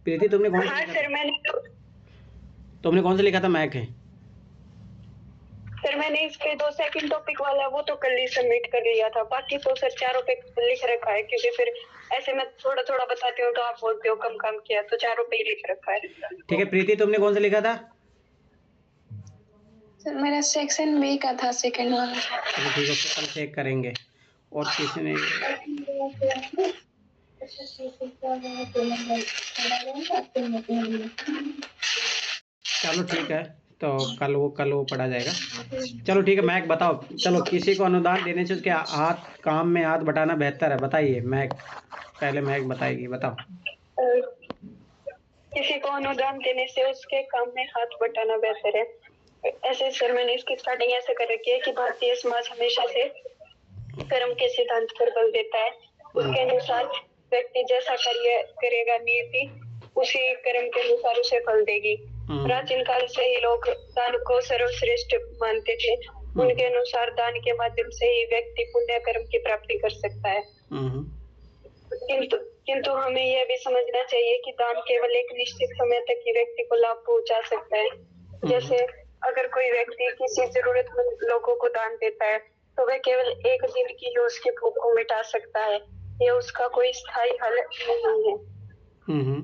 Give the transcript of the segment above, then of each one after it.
प्रीति तुमने कौन सा हाँ लिखा सर, था? तुमने कौन सा लिखा था? मैक है मैंने इस पे 2 सेकंड टॉपिक वाला वो तो कल ही सबमिट कर लिया था। बाकी तो सर चारों पे लिख रखा है, क्योंकि फिर ऐसे मैं थोड़ा थोड़ा बताती हूँ तो आप बोलते हो कम काम किया, तो चारों पे ही लिख रखा है। ठीक है। प्रीति तुमने कौन सा लिखा था? सर मेरा सेक्शन बी का था, सेकंड वाला। चलो ठीक है, उसको कल चेक करेंगे। और किसी ने चलो ठीक है, तो कल वो पढ़ा जाएगा। चलो ठीक है। मैक बताओ। चलो, किसी को अनुदान देने से उसके हाथ काम में हाथ बटाना बेहतर है। बताइए मैक, पहले मैक बताएगी, बताओ। किसी को अनुदान देने से उसके काम में हाथ बटाना बेहतर है। ऐसे सर मैंने इसकी स्टार्टिंग ऐसे कर रखी है कि भारतीय समाज हमेशा से कर्म के सिद्धांत पर बल देता है। उसके अनुसार व्यक्ति जैसा कार्य करेगा, नियति उसी कर्म के अनुसार उसे फल देगी। प्राचीन काल से ही लोग दान को सर्वश्रेष्ठ मानते थे। उनके अनुसार दान के माध्यम से ही व्यक्ति पुण्य कर्म की प्राप्ति कर सकता है। किंतु हमें यह भी समझना चाहिए कि दान केवल एक निश्चित समय तक ही व्यक्ति को लाभ पहुंचा सकता है। जैसे अगर कोई व्यक्ति किसी जरूरतमंद लोगों को दान देता है तो वह केवल एक दिन की ही उसकी भूख को मिटा सकता है। यह उसका कोई स्थायी हल नहीं है।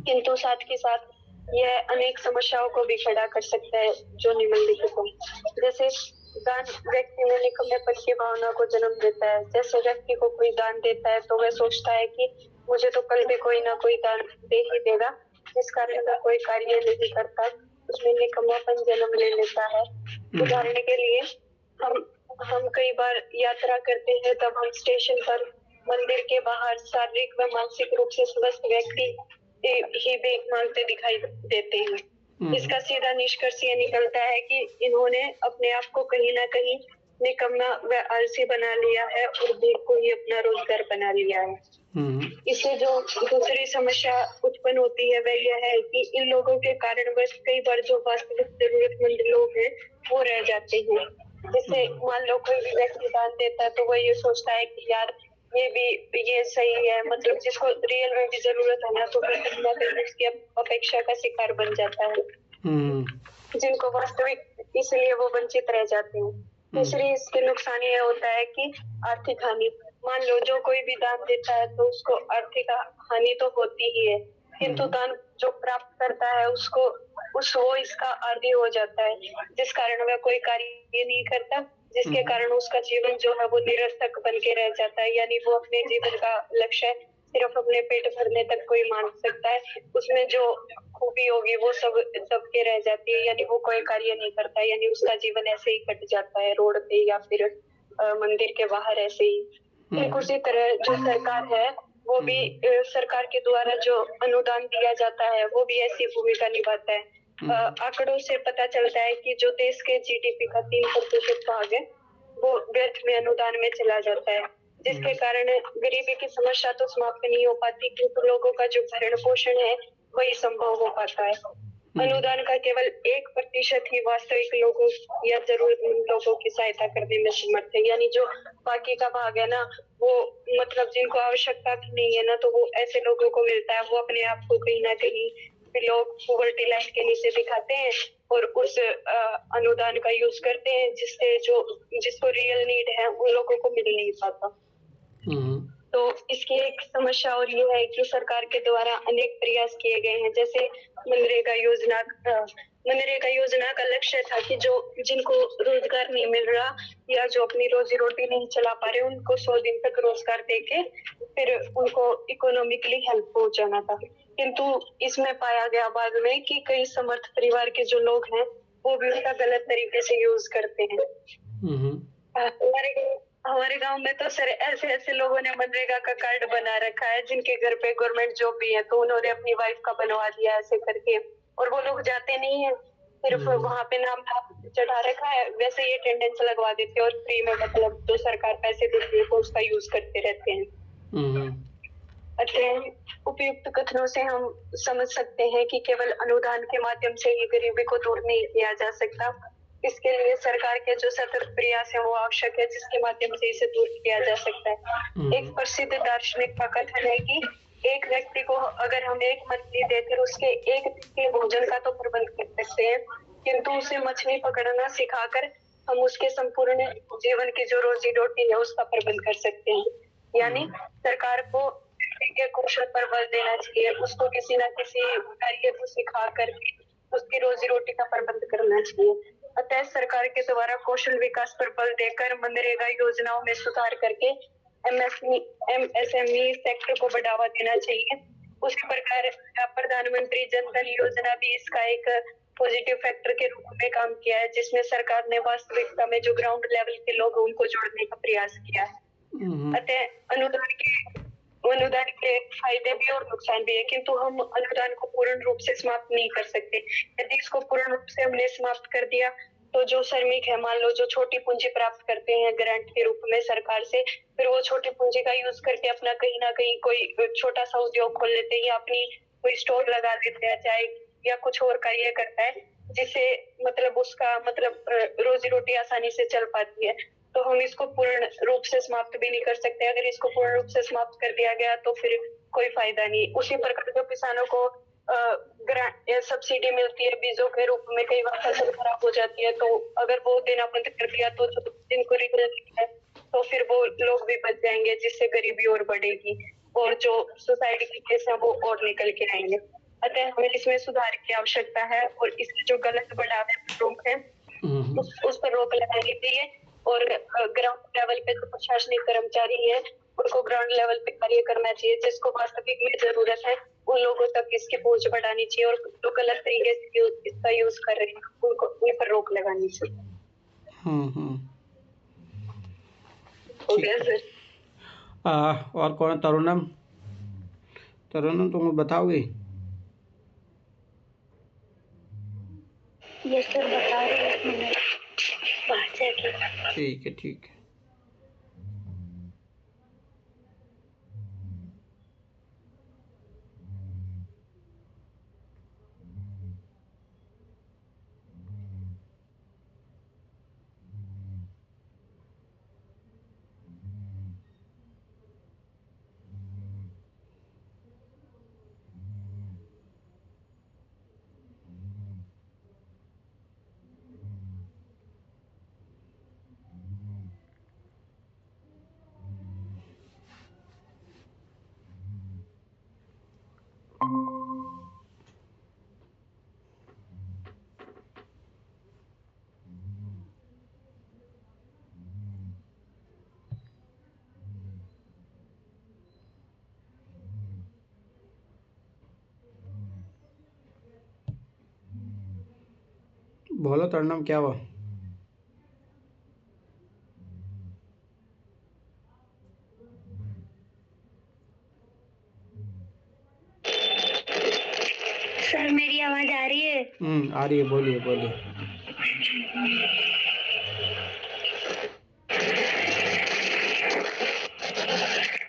किंतु साथ के साथ यह अनेक समस्याओं को भी खड़ा कर सकता है, जो निम्नलिखित है। जैसे दान व्यक्ति में निकम्मेपन की भावना को जन्म देता है। जैसे व्यक्ति को कोई दान देता है तो वह सोचता है कि मुझे तो कल भी कोई ना कोई दान दे ही देगा, जिस कारण वह कोई कार्य नहीं करता, उसमें निकम्मापन जन्म ले लेता है। उदाहरण के लिए हम कई बार यात्रा करते हैं, तब हम स्टेशन पर, मंदिर के बाहर शारीरिक व मानसिक रूप से स्वस्थ व्यक्ति ही भीख मांगते दिखाई देते हैं। इसका सीधा निष्कर्ष ये निकलता है कि इन्होंने अपने आप को कहीं ना कहीं निकम्मा व आलसी बना लिया है और भीख को ही अपना रोजगार बना लिया है। इससे जो दूसरी समस्या उत्पन्न होती है वह यह है कि इन लोगों के कारणवश कई बार जो वास्तविक जरूरतमंद लोग हैं वो रह जाते हैं। जैसे मान लो कोई भी व्यक्ति दान देता है तो वह ये सोचता है कि यार ये सही है, मतलब जिसको रियल में भी जरूरत है ना, तो फिर उसकी अपेक्षा का शिकार बन जाता है। जिनको वास्तविक, इसलिए वो वंचित रह जाते हैं। दूसरी इसके नुकसान यह होता है कि आर्थिक हानि। मान लो जो कोई भी दान देता है तो उसको आर्थिक हानि तो होती ही है, किंतु दान जो प्राप्त करता है वो इसका आदी हो जाता है, जिस कारण वह कोई कार्य नहीं करता, जिसके कारण उसका जीवन जो है वो निरर्थक बन के रह जाता है। यानी वो अपने जीवन का लक्ष्य सिर्फ अपने पेट भरने तक कोई मान सकता है, उसमें जो खूबी होगी वो सबके रह जाती है, यानी वो कोई कार्य नहीं करता है, यानी उसका जीवन ऐसे ही कट जाता है रोड पे या फिर मंदिर के बाहर ऐसे ही। ठीक उसी तरह जो सरकार है वो भी सरकार के द्वारा जो अनुदान दिया जाता है वो भी ऐसी भूमिका निभाता है। आंकड़ों से पता चलता है कि जो देश के जीडीपी का 3% भाग है वो व्यर्थ में अनुदान में चला जाता है, जिसके कारण गरीबी की समस्या तो समाप्त नहीं हो पाती, क्योंकि लोगों का जो भरण पोषण है वही संभव हो पाता है। अनुदान का केवल 1% ही वास्तविक लोगों या जरूरतमंद लोगों की सहायता करने में समर्थ है। यानी जो बाकी का भाग है ना, वो मतलब जिनको आवश्यकता भी नहीं है ना, तो वो ऐसे लोगों को मिलता है। वो अपने आप को कहीं ना कहीं लोग पॉवर्टी लाइन के नीचे दिखाते हैं और उस अनुदान का यूज करते हैं, जिसको रियल नीड है उन लोगों को मिल नहीं पाता। तो इसकी एक समस्या और ये है कि सरकार के द्वारा अनेक प्रयास किए गए हैं। जैसे मनरेगा योजना का लक्ष्य था कि जिनको रोजगार नहीं मिल रहा या जो अपनी रोजी रोटी नहीं चला पा रहे, उनको 100 दिन तक रोजगार देके फिर उनको इकोनॉमिकली हेल्प पहुंचाना था। किंतु इसमें पाया गया बाद में कि कई समर्थ परिवार के जो लोग हैं वो भी उसका गलत तरीके से यूज करते हैं। हमारे गांव में तो सर ऐसे लोगों ने मनरेगा का कार्ड बना रखा है जिनके घर पे गवर्नमेंट जॉब भी है, तो उन्होंने अपनी वाइफ का बनवा दिया ऐसे करके, और वो लोग जाते नहीं है, सिर्फ वहां पे नाम चढ़ा रखा है, वैसे ये अटेंडेंस लगवा देते हैं और फ्री में, मतलब जो सरकार पैसे देती है तो उसका यूज करते रहते हैं। अतः उपयुक्त कथनों से हम समझ सकते हैं कि केवल अनुदान के माध्यम से ही गरीबी को दूर नहीं किया जा सकता। इसके लिए सरकार के जो सतत प्रयास है वो आवश्यक है, जिसके माध्यम से इसे दूर किया जा सकता है। एक प्रसिद्ध दार्शनिक का कथन है कि एक व्यक्ति को अगर हम एक मछली देकर उसके एक दिन के भोजन का तो प्रबंध कर सकते हैं, किंतु उसे मछली पकड़ना सिखाकर हम उसके संपूर्ण जीवन की जो रोजी रोटी है उसका प्रबंध कर सकते हैं। यानी सरकार को व्यक्ति के कौशल पर बल देना चाहिए, उसको किसी न किसी कार्य को सिखाकर उसकी रोजी रोटी का प्रबंध करना चाहिए। अतः सरकार के द्वारा कौशल विकास पर बल देकर मनरेगा योजनाओं में सुधार करके एमएसएमई सेक्टर को बढ़ावा देना चाहिए। उसी प्रकार प्रधानमंत्री जन धन योजना भी इसका एक पॉजिटिव फैक्टर के रूप में काम किया है, जिसमें सरकार ने वास्तविकता में जो ग्राउंड लेवल के लोग उनको जोड़ने का प्रयास किया है। अतः अनुदान के फायदे भी और नुकसान भी है, किंतु हम अनुदान को पूर्ण रूप से समाप्त नहीं कर सकते। यदि इसको पूर्ण रूप से हमने समाप्त कर दिया तो जो श्रमिक है, मान लो जो छोटी पूंजी प्राप्त करते हैं ग्रांट के रूप में सरकार से, फिर वो छोटी पूंजी का यूज करके अपना कहीं ना कहीं कोई छोटा सा उद्योग खोल लेते हैं या अपनी कोई स्टोर लगा देते हैं, चाहे या कुछ और कार्य करता है, जिससे मतलब उसका मतलब रोजी रोटी आसानी से चल पाती है। तो हम इसको पूर्ण रूप से समाप्त भी नहीं कर सकते। अगर इसको पूर्ण रूप से समाप्त कर दिया गया तो फिर कोई फायदा नहीं। उसी प्रकार जो किसानों को ग्रांट सब्सिडी मिलती है बीजों के रूप में, कई बार फसल खराब हो जाती है तो अगर वो देना बंद कर दिया तो जो जिनको रिजल्ट है तो फिर वो लोग भी बच जाएंगे, जिससे गरीबी और बढ़ेगी और जो सोसाइटी के केस है वो और निकल के आएंगे। अतः हमें इसमें सुधार की आवश्यकता है और इसके जो गलत बढ़ावे पर रोक है उस पर रोक लगानी चाहिए। और ग्राउंड लेवल पे जो प्रशासनिक कर्मचारी है उनको ग्राउंड लेवल पे कार्य करना चाहिए, जिसको वास्तविक में जरूरत है उन लोगों तक इसकी पहुंच बढ़ानी चाहिए, और जो गलत तरीके से इसका यूज कर रहे हैं उनको उन पर रोक लगानी चाहिए। हो गया सर। और कौन? तरुणम तुम बताओगे? ये सर बता रहे हैं, ठीक है ठीक है। बोलो तरुणम, क्या हुआ? सर मेरी आवाज आ रही है? आ रही है, बोलिए बोलिए।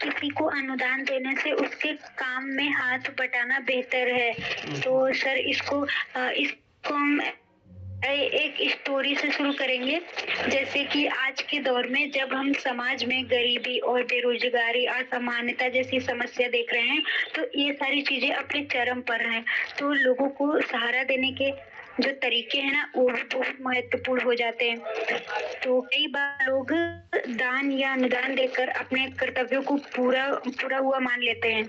किसी को अनुदान देने से उसके काम में हाथ बटाना बेहतर है। तो सर इसको हम एक स्टोरी से शुरू करेंगे। जैसे कि आज के दौर में जब हम समाज में गरीबी और बेरोजगारी, असमानता जैसी समस्या देख रहे हैं, तो ये सारी चीजें अपने चरम पर हैं। तो लोगों को सहारा देने के जो तरीके हैं ना वो भी बहुत महत्वपूर्ण हो जाते हैं। तो कई बार लोग दान या अनुदान देकर अपने कर्तव्यों को पूरा हुआ मान लेते हैं,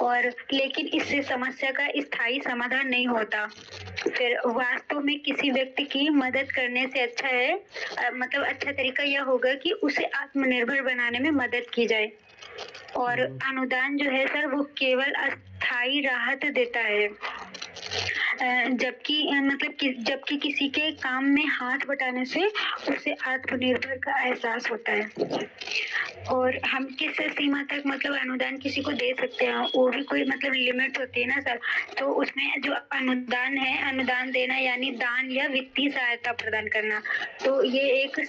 और लेकिन इससे समस्या का स्थायी समाधान नहीं होता। फिर वास्तव में किसी व्यक्ति की मदद करने से अच्छा है, मतलब अच्छा तरीका यह होगा कि उसे आत्मनिर्भर बनाने में मदद की जाए। और अनुदान जो है सर वो केवल अस्थायी राहत देता है, जबकि किसी के काम में हाथ बटाने से उसे आत्मनिर्भर का एहसास होता है। और हम किस सीमा तक मतलब अनुदान किसी को दे सकते हैं, वो भी कोई मतलब लिमिट होती है ना सर। तो उसमें जो अनुदान है, अनुदान देना यानी दान या वित्तीय सहायता प्रदान करना, तो ये एक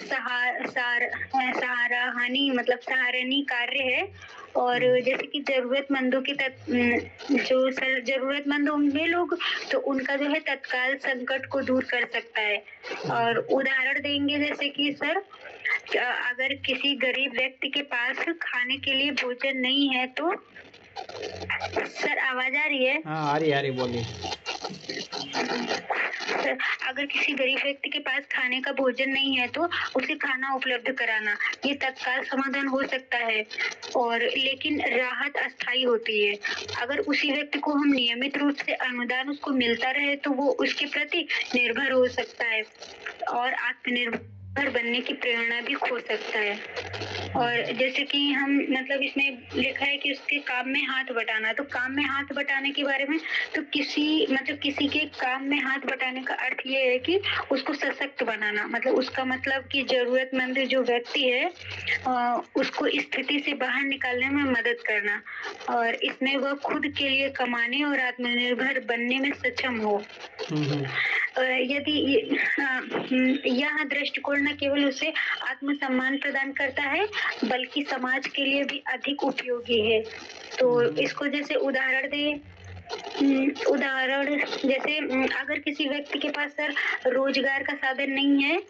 सराहनीय मतलब सराहनीय कार्य है। और जैसे कि जरूरतमंदों की जो सर जरूरतमंद होंगे लोग, तो उनका जो है तत्काल संकट को दूर कर सकता है। और उदाहरण देंगे जैसे कि सर अगर किसी गरीब व्यक्ति के पास खाने के लिए भोजन नहीं है, तो सर आवाज आ रही है? हाँ आ रही बोलिए। सर, अगर किसी गरीब व्यक्ति के पास खाने का भोजन नहीं है तो उसे खाना उपलब्ध कराना ये तत्काल समाधान हो सकता है, और लेकिन राहत अस्थायी होती है। अगर उसी व्यक्ति को हम नियमित रूप से अनुदान उसको मिलता रहे तो वो उसके प्रति निर्भर हो सकता है और आत्मनिर्भर बनने की प्रेरणा भी खो सकता है। और जैसे कि हम मतलब इसमें लिखा है कि उसके काम में हाथ बटाना, तो काम में हाथ बटाने के बारे में तो किसी के काम में हाथ बटाने का अर्थ ये है कि उसको सशक्त बनाना, मतलब उसका मतलब कि जरूरतमंद जो व्यक्ति है उसको स्थिति से बाहर निकालने में मदद करना, और इसमें वह खुद के लिए कमाने और आत्मनिर्भर बनने में सक्षम हो। यदि यह दृष्टिकोण न केवल उसे आत्मसम्मान प्रदान करता है बल्कि समाज के लिए भी अधिक उपयोगी है। तो इसको जैसे उदाहरण जैसे अगर किसी व्यक्ति के पास सर रोजगार का साधन नहीं है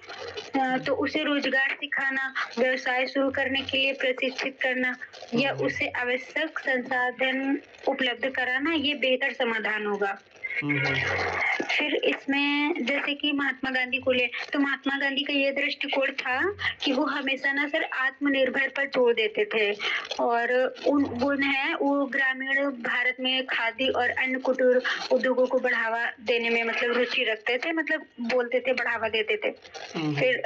तो उसे रोजगार सिखाना, व्यवसाय शुरू करने के लिए प्रशिक्षित करना या उसे आवश्यक संसाधन उपलब्ध कराना ये बेहतर समाधान होगा। फिर इसमें जैसे कि महात्मा गांधी को ले तो महात्मा गांधी का ये दृष्टिकोण था कि वो हमेशा ना सर आत्मनिर्भर पर जोर देते थे, और वो ग्रामीण भारत में खादी और अन्य कुटीर उद्योगों को बढ़ावा देने में मतलब रुचि रखते थे, मतलब बोलते थे बढ़ावा देते थे। फिर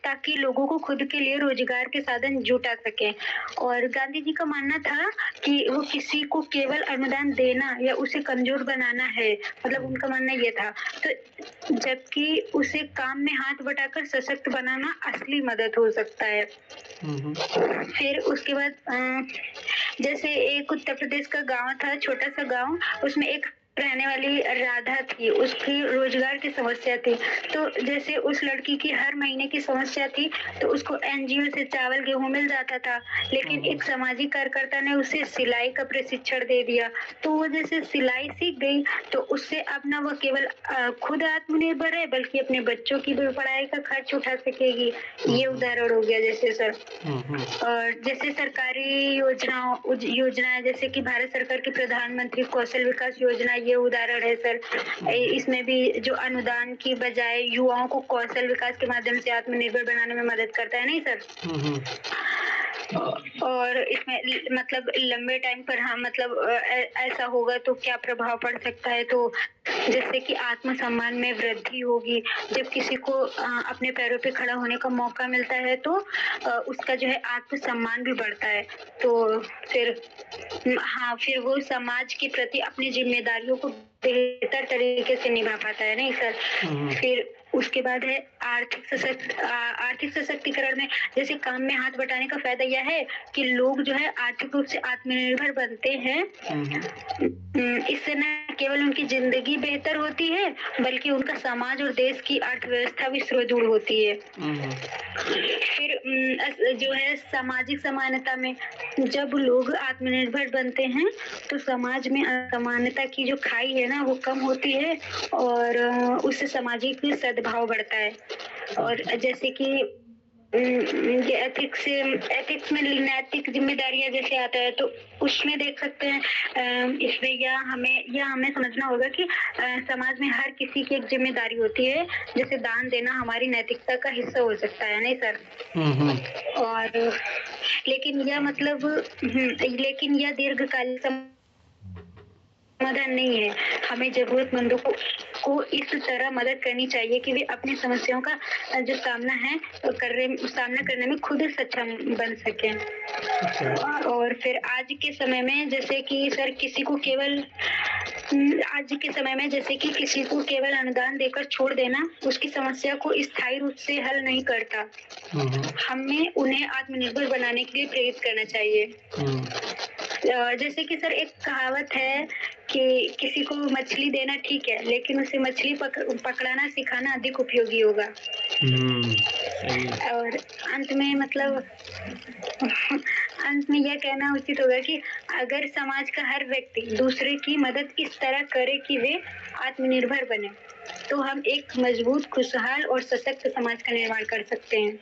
ताकि लोगों को खुद के लिए रोजगार के साधन जुटा सके। और गांधी जी का मानना था कि वो किसी को केवल अनुदान देना या उसे कमजोर बनाना है, मतलब उनका मानना ये था, तो जबकि उसे काम में हाथ बटाकर सशक्त बनाना असली मदद हो सकता है। फिर उसके बाद जैसे एक उत्तर प्रदेश का गांव था, छोटा सा गांव, उसमें एक रहने वाली राधा थी, उसकी रोजगार की समस्या थी। तो जैसे उस लड़की की हर महीने की समस्या थी तो उसको एनजीओ से चावल गेहूं मिल जाता था, लेकिन एक सामाजिक कार्यकर्ता ने उसे सिलाई का प्रशिक्षण दे दिया, तो वो जैसे सिलाई सीख गई तो उससे अब ना वो केवल खुद आत्मनिर्भर है बल्कि अपने बच्चों की भी पढ़ाई का खर्च उठा सकेगी। ये उदाहरण हो गया जैसे सर। और जैसे सरकारी योजनाएं जैसे कि भारत सरकार की प्रधानमंत्री कौशल विकास योजना ये उदाहरण है सर। इसमें भी जो अनुदान की बजाय युवाओं को कौशल विकास के माध्यम से आत्मनिर्भर बनाने में मदद करता है, नहीं सर? और इसमें मतलब लंबे टाइम पर हाँ मतलब ऐसा होगा तो क्या प्रभाव पड़ सकता है, तो जैसे कि आत्मसम्मान में वृद्धि होगी। जब किसी को अपने पैरों पे खड़ा होने का मौका मिलता है तो उसका जो है आत्मसम्मान भी बढ़ता है। तो फिर वो समाज के प्रति अपनी जिम्मेदारियों को बेहतर तरीके से निभा पाता है, नहीं सर? फिर उसके बाद है आर्थिक सशक्तिकरण में जैसे काम में हाथ बटाने का फायदा यह है कि लोग जो है आर्थिक रूप से आत्मनिर्भर बनते हैं। इससे न केवल उनकी जिंदगी बेहतर होती है बल्कि उनका समाज और देश की अर्थव्यवस्था भी सुदृढ़ होती है। फिर जो है सामाजिक समानता में जब लोग आत्मनिर्भर बनते हैं तो समाज में असमानता की जो खाई है ना वो कम होती है और उससे सामाजिक सद्भाव बढ़ता है। और जैसे कि एथिक्स में नैतिक जिम्मेदारियां जैसे आता है तो उसमें देख सकते हैं इसमें यह हमें समझना होगा कि समाज में हर किसी की एक जिम्मेदारी होती है, जैसे दान देना हमारी नैतिकता का हिस्सा हो सकता है, नहीं सर? और लेकिन यह दीर्घकालीन समाधान नहीं है। हमें जरूरतमंदों को इस तरह मदद करनी चाहिए कि वे अपनी समस्याओं का जो सामना करने में खुद सक्षम बन सकें। और फिर आज के समय में जैसे कि किसी को केवल अनुदान देकर छोड़ देना उसकी समस्या को स्थायी रूप से हल नहीं करता। हमें उन्हें आत्मनिर्भर बनाने के लिए प्रेरित करना चाहिए। जैसे कि सर एक कहावत है कि किसी को मछली देना ठीक है लेकिन उसे मछली पकड़ना सिखाना अधिक उपयोगी होगा। और अंत में यह कहना उचित होगा कि अगर समाज का हर व्यक्ति दूसरे की मदद इस तरह करे कि वे आत्मनिर्भर बने तो हम एक मजबूत, खुशहाल और सशक्त समाज का निर्माण कर सकते हैं।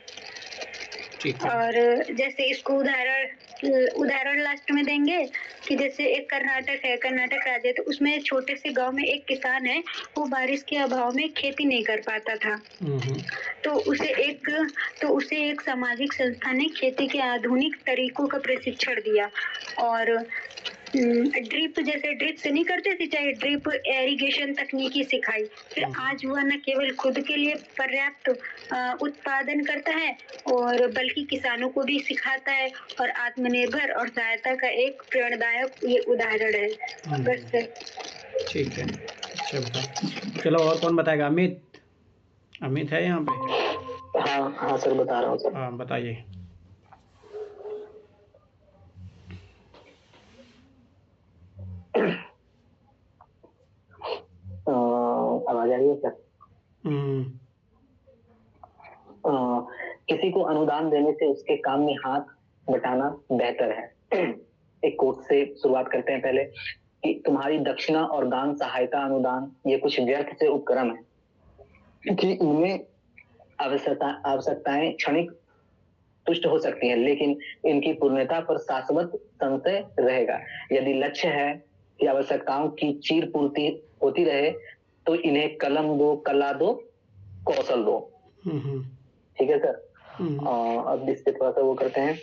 और जैसे इसको उदाहरण उदाहरण लास्ट में देंगे कि जैसे एक कर्नाटक है, कर्नाटक राज्य है, तो उसमें छोटे से गांव में एक किसान है, वो बारिश के अभाव में खेती नहीं कर पाता था। तो उसे एक सामाजिक संस्था ने खेती के आधुनिक तरीकों का प्रशिक्षण दिया और ड्रिप से नहीं करते सिंचाई, ड्रिप इरिगेशन तकनीकी सिखाई। फिर आज वह न केवल खुद के लिए पर्याप्त उत्पादन करता है और बल्कि किसानों को भी सिखाता है और आत्मनिर्भर और सहायता का एक प्रेरणादायक ये उदाहरण है। बस ठीक है, अच्छा बताओ। चलो और कौन बताएगा? अमित, अमित है यहाँ पे? हाँ हाँ सर, बता रहा हूँ सर। हाँ बताइए। आवाज आ रही है क्या? किसी को अनुदान देने से उसके काम में हाथ बटाना बेहतर है। एक कोट से शुरुआत करते हैं पहले कि तुम्हारी दक्षिणा और दान, सहायता, अनुदान ये कुछ व्यर्थ से उपक्रम है कि इनमें आवश्यकताएं क्षणिक तुष्ट हो सकती हैं, लेकिन इनकी पूर्णता पर शाश्वत संशय रहेगा। यदि लक्ष्य है कि आवश्यकताओं की चीर पूर्ति होती रहे तो इन्हें कलम दो, कला दो, कौशल दो। ठीक है सर। अब इससे थोड़ा सा वो करते हैं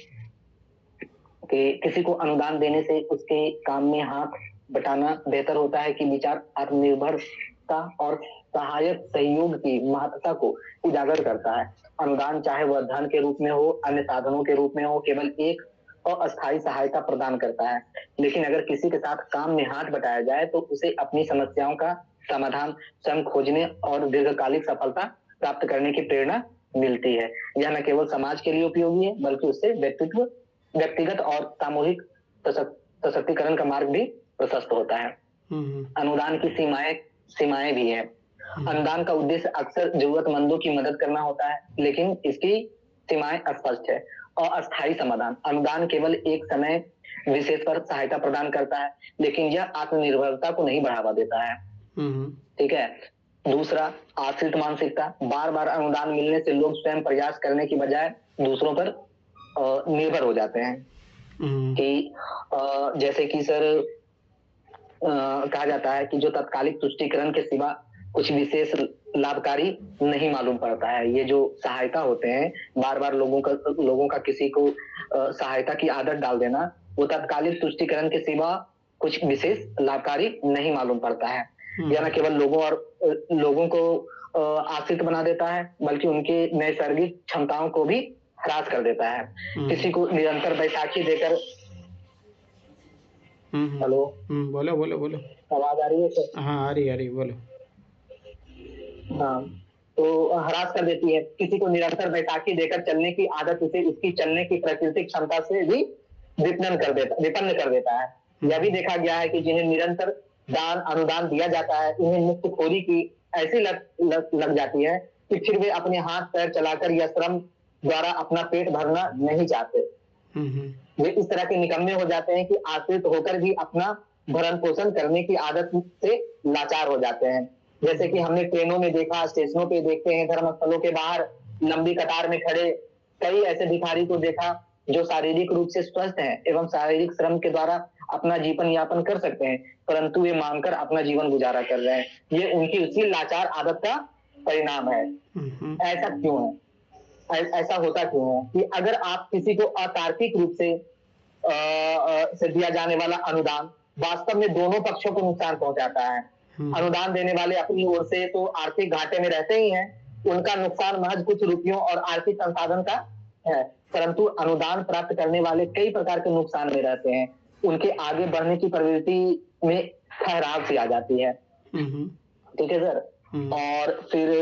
कि किसी को अनुदान देने से उसके काम में हाथ बटाना बेहतर होता है कि विचार आत्मनिर्भरता और सहायक सहयोग की महत्ता को उजागर करता है। अनुदान चाहे वह धन के रूप में हो, अन्य साधनों के रूप में हो, केवल एक अस्थायी सहायता प्रदान करता है। लेकिन अगर किसी के साथ काम में हाथ बटाया जाए तो उसे अपनी समस्याओं का समाधान स्वयं खोजने और दीर्घकालिक सफलता प्राप्त करने की प्रेरणा मिलती है। यह न केवल समाज के लिए उपयोगी है बल्कि उससे व्यक्तिगत और सामूहिक सशक्तिकरण का मार्ग भी प्रशस्त होता है। अनुदान की सीमाएं भी हैं। अनुदान का उद्देश्य अक्सर जरूरतमंदों की मदद करना होता है, लेकिन इसकी सीमाएं अस्पष्ट है। अस्थायी समाधान, अनुदान केवल एक समय विशेष पर सहायता प्रदान करता है, लेकिन यह आत्मनिर्भरता को नहीं बढ़ावा देता है। ठीक है। दूसरा, आश्रित मानसिकता। बार बार अनुदान मिलने से लोग स्वयं प्रयास करने की बजाय दूसरों पर निर्भर हो जाते हैं। कि जैसे कि सर कहा जाता है कि जो तत्कालिक तुष्टीकरण के सिवा कुछ विशेष लाभकारी नहीं मालूम पड़ता है। ये जो सहायता होते हैं, बार बार लोगों का किसी को सहायता की आदत डाल देना, वो तत्कालिक तुष्टीकरण के सिवा कुछ विशेष लाभकारी नहीं मालूम पड़ता है। यह न केवल लोगों को आश्रित बना देता है बल्कि उनके नैसर्गिक क्षमताओं को भी ह्रास कर देता है। किसी को निरंतर बैसाखी देकर हेलो, बोलो बोलो बोलो, आवाज आ रही है सर? हाँ आ रही बोलो। हाँ, तो ह्रास कर देती है। किसी को निरंतर बैसाखी देकर चलने की आदत उसे उसकी चलने की प्राकृतिक क्षमता से भी विपन्न कर देता है। यह भी देखा गया है कि जिन्हें निरंतर दान अनुदान दिया जाता है, उन्हें मुफ्तखोरी की ऐसी लग जाती है कि फिर वे अपने हाथ पैर चलाकर या श्रम द्वारा अपना पेट भरना नहीं चाहते। वे इस तरह के निकम्मे हो जाते हैं कि आश्रित होकर भी अपना भरण पोषण करने की आदत से लाचार हो जाते हैं। जैसे कि हमने ट्रेनों में देखा, स्टेशनों पे देखते हैं, धर्मस्थलों के बाहर लंबी कतार में खड़े कई ऐसे भिखारी को देखा जो शारीरिक रूप से स्वस्थ हैं एवं शारीरिक श्रम के द्वारा अपना जीवन यापन कर सकते हैं, परंतु वे मांगकर अपना जीवन गुजारा कर रहे हैं। ये उनकी उसी लाचार आदत का परिणाम है। ऐसा क्यों है? ऐसा होता क्यों है कि अगर आप किसी को अतार्किक रूप से दिया जाने वाला अनुदान वास्तव में दोनों पक्षों को नुकसान पहुंचाता है। अनुदान देने वाले अपनी ओर से तो आर्थिक घाटे में रहते ही हैं, उनका नुकसान महज कुछ रुपयों और आर्थिक संसाधन का है, परंतु अनुदान प्राप्त करने वाले कई प्रकार के नुकसान में रहते हैं। उनके आगे बढ़ने की प्रवृत्ति में ठहराव सी आ जाती है। ठीक है सर। और फिर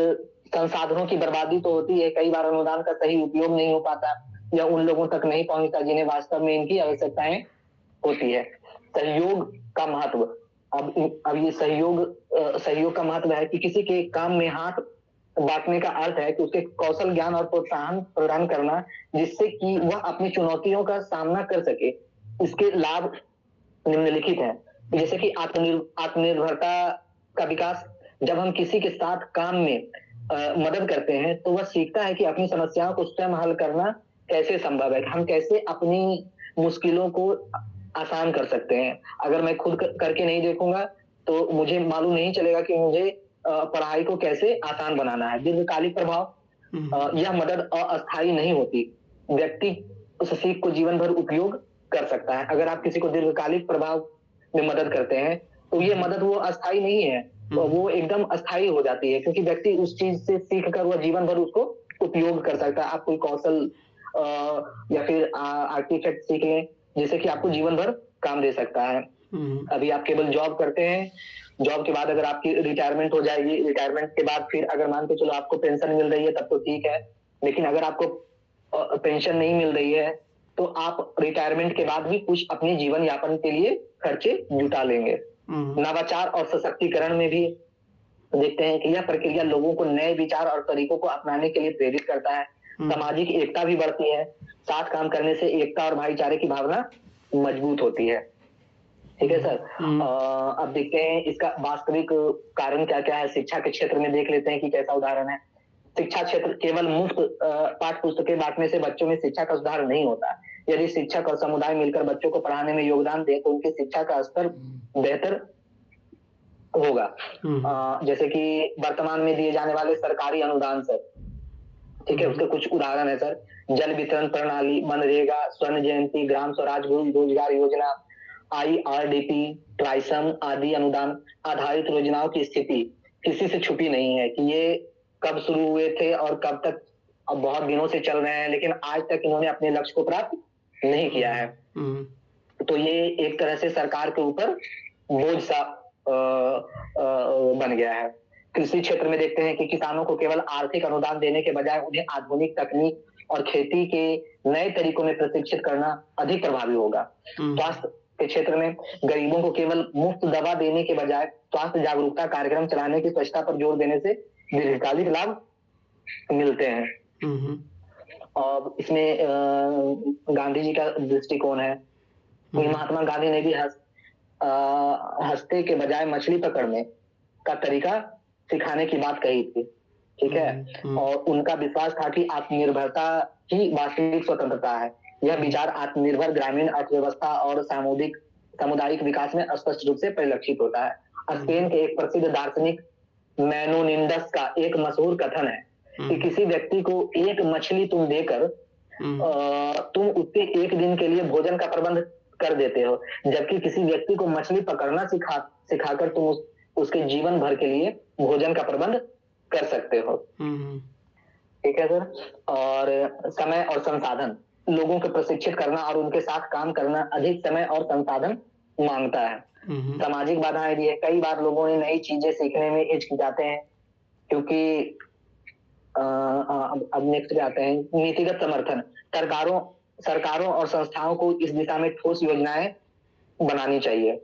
संसाधनों की बर्बादी तो होती है। कई बार अनुदान का सही उपयोग नहीं हो पाता या उन लोगों तक नहीं पहुंचता जिन्हें वास्तव में इनकी आवश्यकताएं होती है। सहयोग का महत्व। अब ये सहयोग का महत्व है कि किसी के काम में हाथ बांटने का अर्थ है कि उसके कौशल, ज्ञान और प्रोत्साहन प्रदान करना, जिससे कि वह अपनी चुनौतियों का सामना कर सके। इसके लाभ निम्नलिखित हैं। जैसे कि आत्मनिर्भरता का विकास। जब हम किसी के साथ काम में मदद करते हैं तो वह सीखता है कि अपनी समस्याओं को स्वयं हल करना कैसे संभव है, हम कैसे अपनी मुश्किलों को आसान कर सकते हैं। अगर मैं खुद करके नहीं देखूंगा तो मुझे मालूम नहीं चलेगा कि मुझे पढ़ाई को कैसे आसान बनाना है। दीर्घकालिक प्रभाव, यह मदद अस्थायी नहीं होती। व्यक्ति उस सीख को जीवन भर उपयोग कर सकता है। अगर आप किसी को दीर्घकालिक प्रभाव में मदद करते हैं तो ये मदद वो अस्थायी नहीं है, वो एकदम अस्थायी हो जाती है, क्योंकि व्यक्ति उस चीज से सीख कर वह जीवन भर उसको उपयोग कर सकता है। आप कोई कौशल या फिर आर्टिफैक्ट सीख लें जिससे कि आपको जीवन भर काम दे सकता है। अभी आप केवल जॉब करते हैं, जॉब के बाद अगर आपकी रिटायरमेंट हो जाएगी, रिटायरमेंट के बाद फिर अगर मान के चलो आपको पेंशन मिल रही है तब तो ठीक है, लेकिन अगर आपको पेंशन नहीं मिल रही है तो आप रिटायरमेंट के बाद भी कुछ अपने जीवन यापन के लिए खर्चे जुटा लेंगे। नवाचार और सशक्तिकरण में भी देखते हैं कि यह प्रक्रिया लोगों को नए विचार और तरीकों को अपनाने के लिए प्रेरित करता है। सामाजिक एकता भी बढ़ती है। साथ काम करने से एकता और भाईचारे की भावना मजबूत होती है। ठीक है सर। अब देखते हैं इसका वास्तविक कारण क्या क्या है। शिक्षा के क्षेत्र में देख लेते हैं कि कैसा उदाहरण है। शिक्षा क्षेत्र केवल मुफ्त पाठ्य पुस्तकें बांटने से बच्चों में शिक्षा का सुधार नहीं होता। यदि शिक्षक और समुदाय मिलकर बच्चों को पढ़ाने में योगदान दें तो उनकी शिक्षा का स्तर बेहतर होगा। जैसे कि वर्तमान में दिए जाने वाले सरकारी अनुदान सर, ठीक है, उसके कुछ उदाहरण है सर। जल वितरण प्रणाली, मनरेगा, स्वर्ण जयंती, ग्राम स्वराज रोजगार योजना, IRDP, ट्राइसम आदि अनुदान आधारित योजनाओं की स्थिति किसी से छुपी नहीं है कि ये कब शुरू हुए थे और कब तक, अब बहुत दिनों से चल रहे हैं, लेकिन आज तक इन्होंने अपने लक्ष्य को प्राप्त नहीं किया है। तो ये एक तरह से सरकार के ऊपर बोझ सा बन गया है। कृषि क्षेत्र में देखते हैं कि किसानों को केवल आर्थिक अनुदान देने के बजाय उन्हें आधुनिक तकनीक और खेती के नए तरीकों में प्रशिक्षित करना अधिक प्रभावी होगा। स्वास्थ्य के क्षेत्र में गरीबों को केवल मुफ्त दवा देने के बजाय स्वास्थ्य जागरूकता कार्यक्रम चलाने की स्वच्छता पर जोर देने से दीर्घकालिक लाभ मिलते हैं। और इसमें गांधी जी का दृष्टिकोण है। महात्मा गांधी ने भी हंसते के बजाय मछली पकड़ने का तरीका सिखाने की बात कही थी। ठीक है। और उनका विश्वास था कि आत्मनिर्भरता ही वास्तविक स्वतंत्रता है। यह विचार आत्मनिर्भर ग्रामीण अर्थव्यवस्था और सामुदायिक विकास में स्पष्ट रूप से परिलक्षित होता है। स्पेन के एक प्रसिद्ध दार्शनिक मैनोनिंडस का एक मशहूर कथन है कि किसी व्यक्ति को एक मछली तुम देकर तुम उसके एक दिन के लिए भोजन का प्रबंध कर देते हो, जबकि किसी व्यक्ति को मछली पकड़ना सिखाकर तुम उसके जीवन भर के लिए भोजन का प्रबंध कर सकते हो। ठीक है सर। और समय और संसाधन, लोगों को प्रशिक्षित करना और उनके साथ काम करना अधिक समय और संसाधन मांगता है। सामाजिक बाधाएं भी है। कई बार लोगों ने नई चीजें सीखने में हिचकिचाते हैं क्योंकि अब नेक्स्ट पे आते हैं नीतिगत समर्थन। सरकारों और संस्थाओं को इस दिशा में ठोस योजनाएं बनानी चाहिए।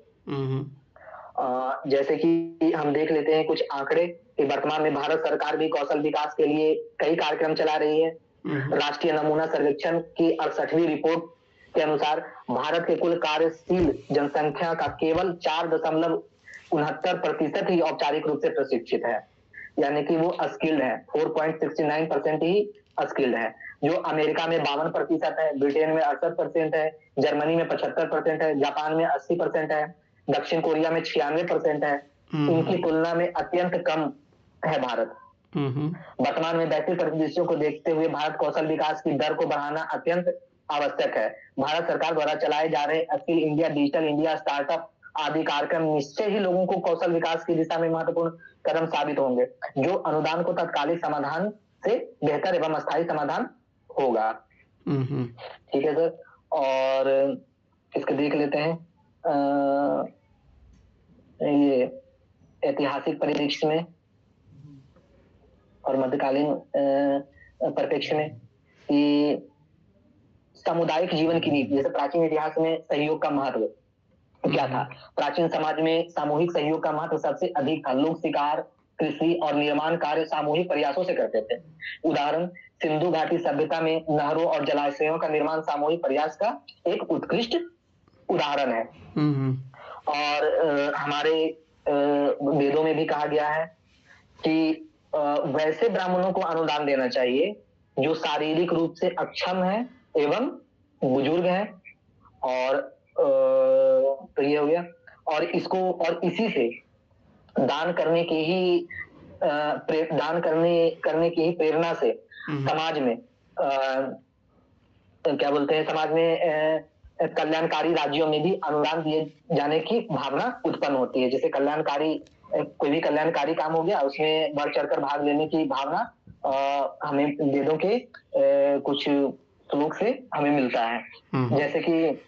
जैसे कि हम देख लेते हैं कुछ आंकड़े कि वर्तमान में भारत सरकार भी कौशल विकास के लिए कई कार्यक्रम चला रही है। राष्ट्रीय नमूना सर्वेक्षण की 68वीं रिपोर्ट के अनुसार भारत के कुल कार्यशील जनसंख्या का केवल 4.69% ही औपचारिक रूप से प्रशिक्षित है, यानी कि वो स्किल्ड है। 4.69% ही स्किल्ड है, जो अमेरिका में 52% है, ब्रिटेन में 68% है, जर्मनी में 75% है, जापान में 80% है, दक्षिण कोरिया में 96% है। इनकी तुलना में अत्यंत कम है भारत। वर्तमान में वैश्विक परिदृश्यों को देखते हुए भारत कौशल विकास की दर को बढ़ाना अत्यंत आवश्यक है। भारत सरकार द्वारा चलाए जा रहे skill India, digital India, startup आदि कार्यक्रम निश्चय ही लोगों को कौशल विकास की दिशा में महत्वपूर्ण कदम साबित होंगे, जो अनुदान को तत्कालिक समाधान से बेहतर एवं अस्थायी समाधान होगा। ठीक है सर। और इसको देख लेते हैं ये ऐतिहासिक परिदृश्य में और मध्यकालीन परिप्रेक्ष्य में कि सामुदायिक जीवन की नीति। जैसे प्राचीन इतिहास में सहयोग का महत्व क्या था। प्राचीन समाज में सामूहिक सहयोग का महत्व सबसे अधिक था। लोग शिकार, कृषि और निर्माण कार्य सामूहिक प्रयासों से करते थे। उदाहरण, सिंधु घाटी सभ्यता में नहरों और जलाशयों का निर्माण सामूहिक प्रयास का एक उत्कृष्ट उदाहरण है। और हमारे वेदों में भी कहा गया है कि वैसे ब्राह्मणों को अनुदान देना चाहिए जो शारीरिक रूप से अक्षम है एवं बुजुर्ग हैं और तो ये हो गया। और इसको और इसी से दान करने की ही दान करने की ही प्रेरणा से समाज में क्या बोलते हैं, समाज में कल्याणकारी राज्यों में भी अनुदान दिए जाने की भावना उत्पन्न होती है। जैसे कल्याणकारी कोई भी कल्याणकारी काम हो गया, उसमें बढ़ चढ़कर भाग लेने की भावना हमें वेदों के कुछ श्लोक से हमें मिलता है। जैसे कि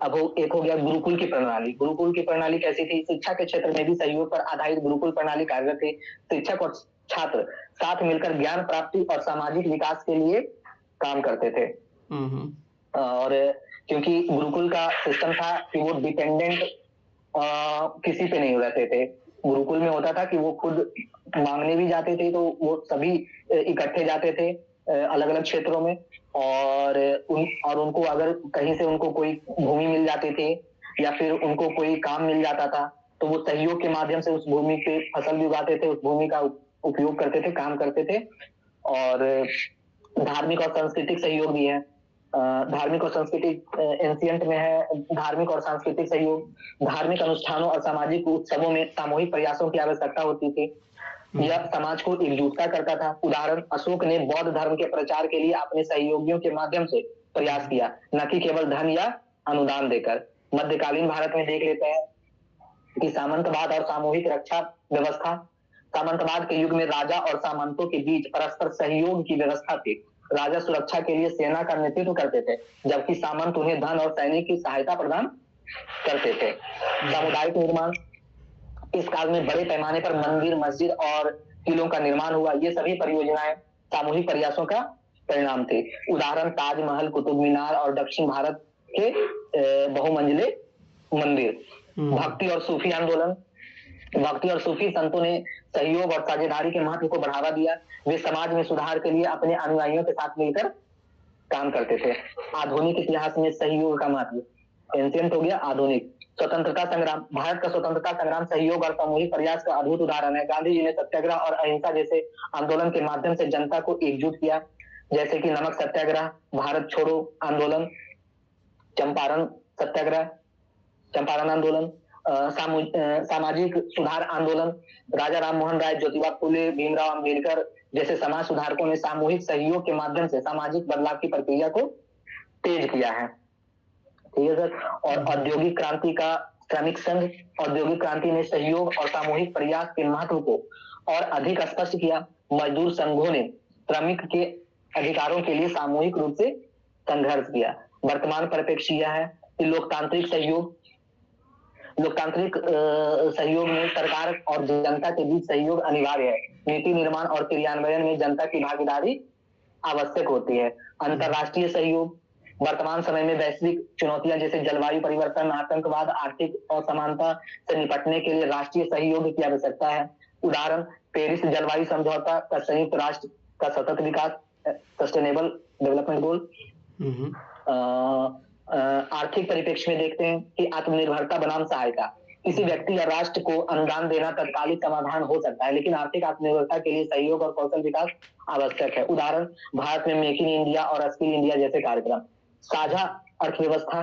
अब एक हो गया गुरुकुल की प्रणाली। गुरुकुल की प्रणाली कैसी थी? शिक्षा के क्षेत्र में भी सहयोग पर आधारित गुरुकुल प्रणाली कार्यरत थी। शिक्षक और छात्र साथ मिलकर ज्ञान प्राप्ति और सामाजिक विकास के लिए काम करते थे। और क्योंकि गुरुकुल का सिस्टम था कि वो डिपेंडेंट किसी पे नहीं रहते थे। गुरुकुल में होता था कि वो खुद मांगने भी जाते थे, तो वो सभी इकट्ठे जाते थे अलग अलग क्षेत्रों में, और उनको अगर कहीं से उनको कोई भूमि मिल जाती थी या फिर उनको कोई काम मिल जाता था, तो वो सहयोग के माध्यम से उस भूमि पे फसल भी उगाते थे, उस भूमि का उपयोग करते थे, काम करते थे। और धार्मिक और सांस्कृतिक सहयोग भी है। धार्मिक और सांस्कृतिक एंशिएंट में है धार्मिक और सांस्कृतिक सहयोग। धार्मिक अनुष्ठानों और सामाजिक उत्सवों में सामूहिक प्रयासों की आवश्यकता होती थी। यह समाज को एकजुटता करता था। उदाहरण, अशोक ने बौद्ध धर्म के प्रचार के लिए अपने सहयोगियों के माध्यम से प्रयास किया, न कि केवल धन या अनुदान देकर। मध्यकालीन भारत में देख लेते हैं कि सामंतवाद और सामूहिक रक्षा व्यवस्था। सामंतवाद के युग में राजा और सामंतों के बीच परस्पर सहयोग की व्यवस्था थी। राजा सुरक्षा के लिए सेना का नेतृत्व करते थे, जबकि सामंत उन्हें धन और सैनिक की सहायता प्रदान करते थे। सामुदायिक निर्माण, इस काल में बड़े पैमाने पर मंदिर, मस्जिद और किलों का निर्माण हुआ। ये सभी परियोजनाएं सामूहिक प्रयासों का परिणाम थे। उदाहरण, ताजमहल, कुतुब मीनार और दक्षिण भारत के बहुमंजिले मंदिर। भक्ति और सूफी आंदोलन, भक्ति और सूफी संतों ने सहयोग और साझेदारी के महत्व को बढ़ावा दिया। वे समाज में सुधार के लिए अपने अनुयायियों के साथ मिलकर काम करते थे। आधुनिक इतिहास में सहयोग का महत्व, एंशिएंट हो गया, आधुनिक। स्वतंत्रता संग्राम, भारत का स्वतंत्रता संग्राम सहयोग और सामूहिक प्रयास का अद्भुत उदाहरण है। गांधी जी ने सत्याग्रह और अहिंसा जैसे आंदोलन के माध्यम से जनता को एकजुट किया, जैसे कि नमक सत्याग्रह, भारत छोड़ो आंदोलन, चंपारण सत्याग्रह, चंपारण आंदोलन, सामाजिक सुधार आंदोलन। राजा राम मोहन राय, ज्योतिबा फुले, भीमराव अम्बेडकर जैसे समाज सुधारकों ने सामूहिक सहयोग के माध्यम से सामाजिक बदलाव की प्रक्रिया को तेज किया है। ठीक है सर। और औद्योगिक क्रांति का श्रमिक संघ, औद्योगिक क्रांति ने सहयोग और सामूहिक प्रयास के महत्व को और अधिक स्पष्ट किया। मजदूर संघों ने श्रमिक के अधिकारों के लिए सामूहिक रूप से संघर्ष किया। वर्तमान परिप्रेक्ष्य यह है कि लोकतांत्रिक सहयोग में सरकार और जनता के बीच सहयोग अनिवार्य है। नीति निर्माण और क्रियान्वयन में जनता की भागीदारी आवश्यक होती है। अंतरराष्ट्रीय सहयोग, वर्तमान समय में वैश्विक चुनौतियां जैसे जलवायु परिवर्तन, आतंकवाद, आर्थिक असमानता से निपटने के लिए राष्ट्रीय सहयोग की आवश्यकता है। उदाहरण, पेरिस जलवायु समझौता का संयुक्त राष्ट्र का सतत विकास, सस्टेनेबल डेवलपमेंट गोल। आर्थिक परिप्रेक्ष्य में देखते हैं कि आत्मनिर्भरता बनाम सहायता। किसी व्यक्ति या राष्ट्र को अनुदान देना तत्कालिक समाधान हो सकता है, लेकिन आर्थिक आत्मनिर्भरता के लिए सहयोग और कौशल विकास आवश्यक है। उदाहरण, भारत में मेक इन इंडिया और स्किल इंडिया जैसे कार्यक्रम। साझा अर्थव्यवस्था,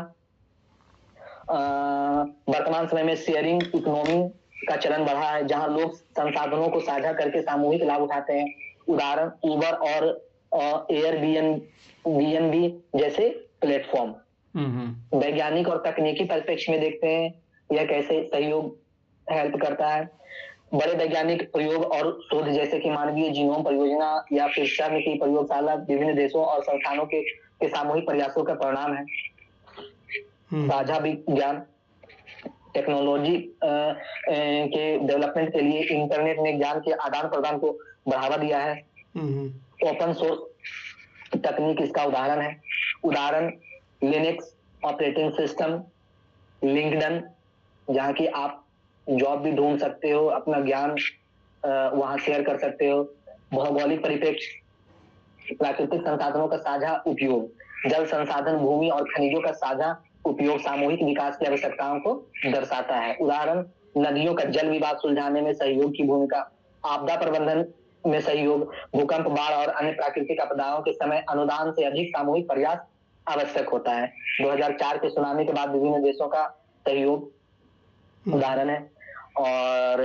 वर्तमान समय में शेयरिंग इकोनॉमी का चलन बढ़ा है, जहां लोग संसाधनों को साझा करके सामूहिक लाभ उठाते हैं। उदाहरण, उबर और एयरबीएनबी जैसे प्लेटफॉर्म। वैज्ञानिक और तकनीकी परिप्रेक्ष्य में देखते हैं यह कैसे सहयोग हेल्प करता है। बड़े वैज्ञानिक प्रयोग और शोध जैसे कि मानवीय जीनोम परियोजना या फिर CERN की प्रयोगशाला विभिन्न देशों और संस्थानों के सामूहिक प्रयासों का परिणाम है। साझा विज्ञान, टेक्नोलॉजी के डेवलपमेंट के लिए इंटरनेट ने ज्ञान के आदान प्रदान को बढ़ावा दिया है। ओपन सोर्स तकनीक इसका उदाहरण है। उदाहरण, लिनक्स ऑपरेटिंग सिस्टम, लिंक्डइन, जहाँ की आप जॉब भी ढूंढ सकते हो, अपना ज्ञान वहां शेयर कर सकते हो। भौगोलिक परिप्रेक्ष्य, प्राकृतिक संसाधनों का साझा उपयोग, जल संसाधन, भूमि और खनिजों का साझा उपयोग सामूहिक विकास की आवश्यकताओं को दर्शाता है। उदाहरण, नदियों का जल विवाद सुलझाने में सहयोग की भूमिका, आपदा प्रबंधन में सहयोग, भूकंप, बाढ़ और अन्य प्राकृतिक आपदाओं के समय अनुदान से अधिक सामूहिक प्रयास आवश्यक होता है। 2004 के सुनामी के बाद विभिन्न देशों का सहयोग उदाहरण है। और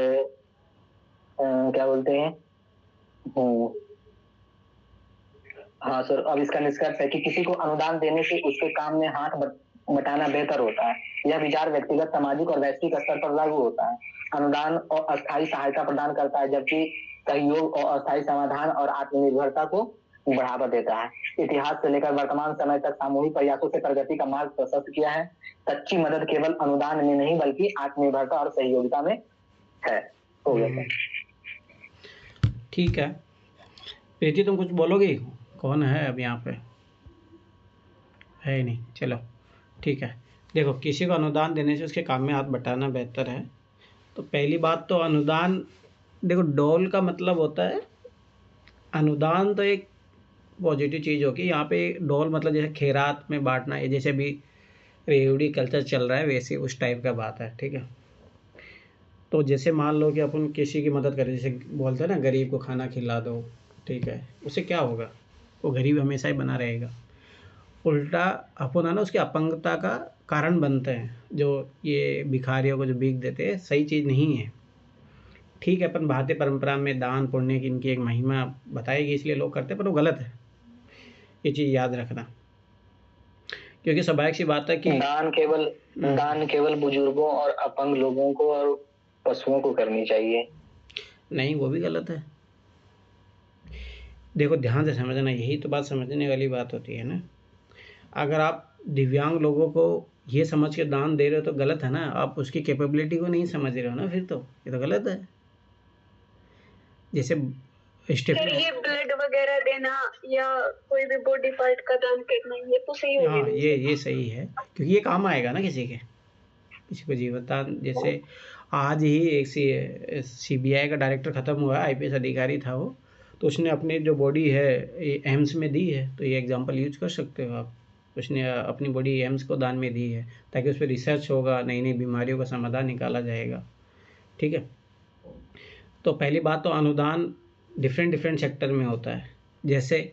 क्या बोलते हैं, हाँ सर, अब इसका निष्कर्ष है कि किसी को अनुदान देने से उसके काम में हाथ बटाना बेहतर होता है। यह विचार व्यक्तिगत, सामाजिक और वैश्विक स्तर पर लागू होता है। अनुदान और अस्थायी सहायता प्रदान करता है, जबकि सहयोग और अस्थायी समाधान और आत्मनिर्भरता को बढ़ावा देता है। इतिहास से लेकर वर्तमान समय तक सामूहिक प्रयासों से प्रगति का मार्ग प्रशस्त किया है। सच्ची मदद केवल अनुदान में नहीं बल्कि आत्मनिर्भरता और सहयोगिता में है। हो गया सर। ठीक है प्रीति, तुम कुछ बोलोगी? कौन है अब यहाँ पे? है ही नहीं। चलो ठीक है। देखो, किसी को अनुदान देने से उसके काम में हाथ बटाना बेहतर है। तो पहली बात तो अनुदान, देखो डोल का मतलब होता है, अनुदान तो एक पॉजिटिव चीज़ होगी। यहाँ पे डोल मतलब जैसे खैरात में बांटना है, जैसे भी रेवड़ी कल्चर चल रहा है वैसे उस टाइप का बात है। ठीक है, तो जैसे मान लो कि अपन किसी की मदद करें, जैसे बोलते हैं ना गरीब को खाना खिला दो, ठीक है, उससे क्या होगा? वो गरीब हमेशा ही बना रहेगा। उल्टा अपन है ना उसकी अपंगता का कारण बनते हैं। जो ये भिखारियों को जो भीख देते हैं, सही चीज़ नहीं है। ठीक है, अपन भारतीय परंपरा में दान पुण्य की इनकी एक महिमा बताएगी इसलिए लोग करते हैं, पर वो गलत है। ये चीज़ याद रखना, क्योंकि स्वाभाविक सी बात है कि दान केवल बुजुर्गों और अपंग लोगों को और पशुओं को करनी चाहिए। नहीं, वो भी गलत है। देखो ध्यान से समझना, यही तो बात समझने वाली बात होती है ना। अगर आप दिव्यांग लोगों को ये समझ के दान दे रहे हो तो गलत है ना। आप उसकी कैपेबिलिटी को नहीं समझ रहे हो ना, फिर तो ये तो गलत है। जैसे सर ये ब्लड वगैरह देना या कोई भी बॉडी पार्ट का दान करना, ये तो सही हाँ, होगी। ये सही है, क्योंकि ये काम आएगा ना किसी को जीवन दान। जैसे आज ही एक CBI का डायरेक्टर ख़त्म हुआ, IPS अधिकारी था वो, तो उसने अपनी जो बॉडी है एम्स में दी है। तो ये एग्जांपल यूज कर सकते हो आप। उसने अपनी बॉडी एम्स को दान में दी है, ताकि उस पर रिसर्च होगा, नई नई बीमारियों का समाधान निकाला जाएगा। ठीक है, तो पहली बात तो अनुदान डिफरेंट सेक्टर में होता है। जैसे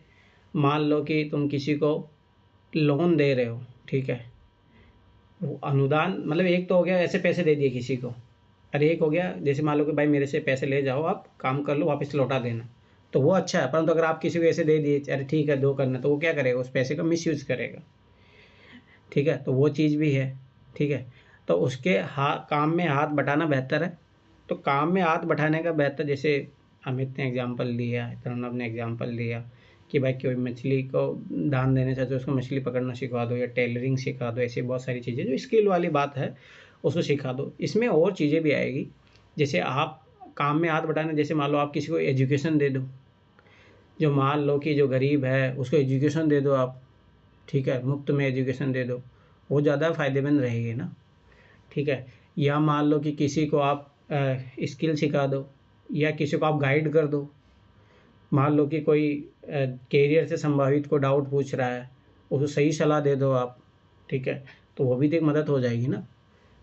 मान लो कि तुम किसी को लोन दे रहे हो, ठीक है, वो अनुदान मतलब एक तो हो गया ऐसे पैसे दे दिए किसी को, और एक हो गया जैसे मान लो कि भाई मेरे से पैसे ले जाओ, आप काम कर लो, वापस लौटा देना, तो वो अच्छा है। परंतु अगर आप किसी को ऐसे दे दिए, अरे ठीक है दो करना, तो वो क्या करेगा? उस पैसे का मिसयूज करेगा। ठीक है, तो वो चीज़ भी है। ठीक है, तो उसके काम में हाथ बटाना बेहतर है। तो काम में हाथ बटाने का बेहतर, जैसे अमित ने एग्जाम्पल दिया, प्रणव ने एग्जाम्पल दिया कि भाई कोई मछली को दान देने से तो उसको मछली पकड़ना सिखा दो, या टेलरिंग सिखा दो। ऐसी बहुत सारी चीज़ें जो स्किल वाली बात है उसको सिखा दो। इसमें और चीज़ें भी आएगी। जैसे आप काम में हाथ बटाने, जैसे मान लो आप किसी को एजुकेशन दे दो, जो मान लो कि जो गरीब है उसको एजुकेशन दे दो आप, ठीक है, मुफ्त में एजुकेशन दे दो, वो ज़्यादा फ़ायदेमंद रहेगी ना। ठीक है, या मान लो कि किसी को आप स्किल सिखा दो, या किसी को आप गाइड कर दो। मान लो कि कोई कैरियर से संभावित को डाउट पूछ रहा है, उसको सही सलाह दे दो आप। ठीक है, तो वो भी तो एक मदद हो जाएगी ना,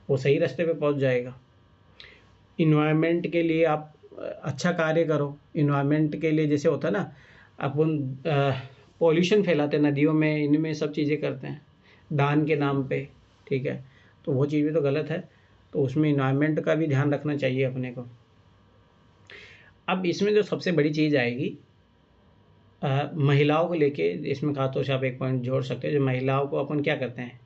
वो सही रास्ते पे पहुंच जाएगा। इन्वायरमेंट के लिए आप अच्छा कार्य करो। इन्वायरमेंट के लिए जैसे होता है ना, अपन पॉल्यूशन फैलाते हैं नदियों में, इनमें सब चीज़ें करते हैं दान के नाम पे। ठीक है, तो वो चीज़ भी तो गलत है। तो उसमें इन्वायरमेंट का भी ध्यान रखना चाहिए अपने को। अब इसमें जो सबसे बड़ी चीज़ आएगी महिलाओं को लेके, इसमें खासतौर से आप एक पॉइंट जोड़ सकते हो। जो महिलाओं को अपन क्या करते हैं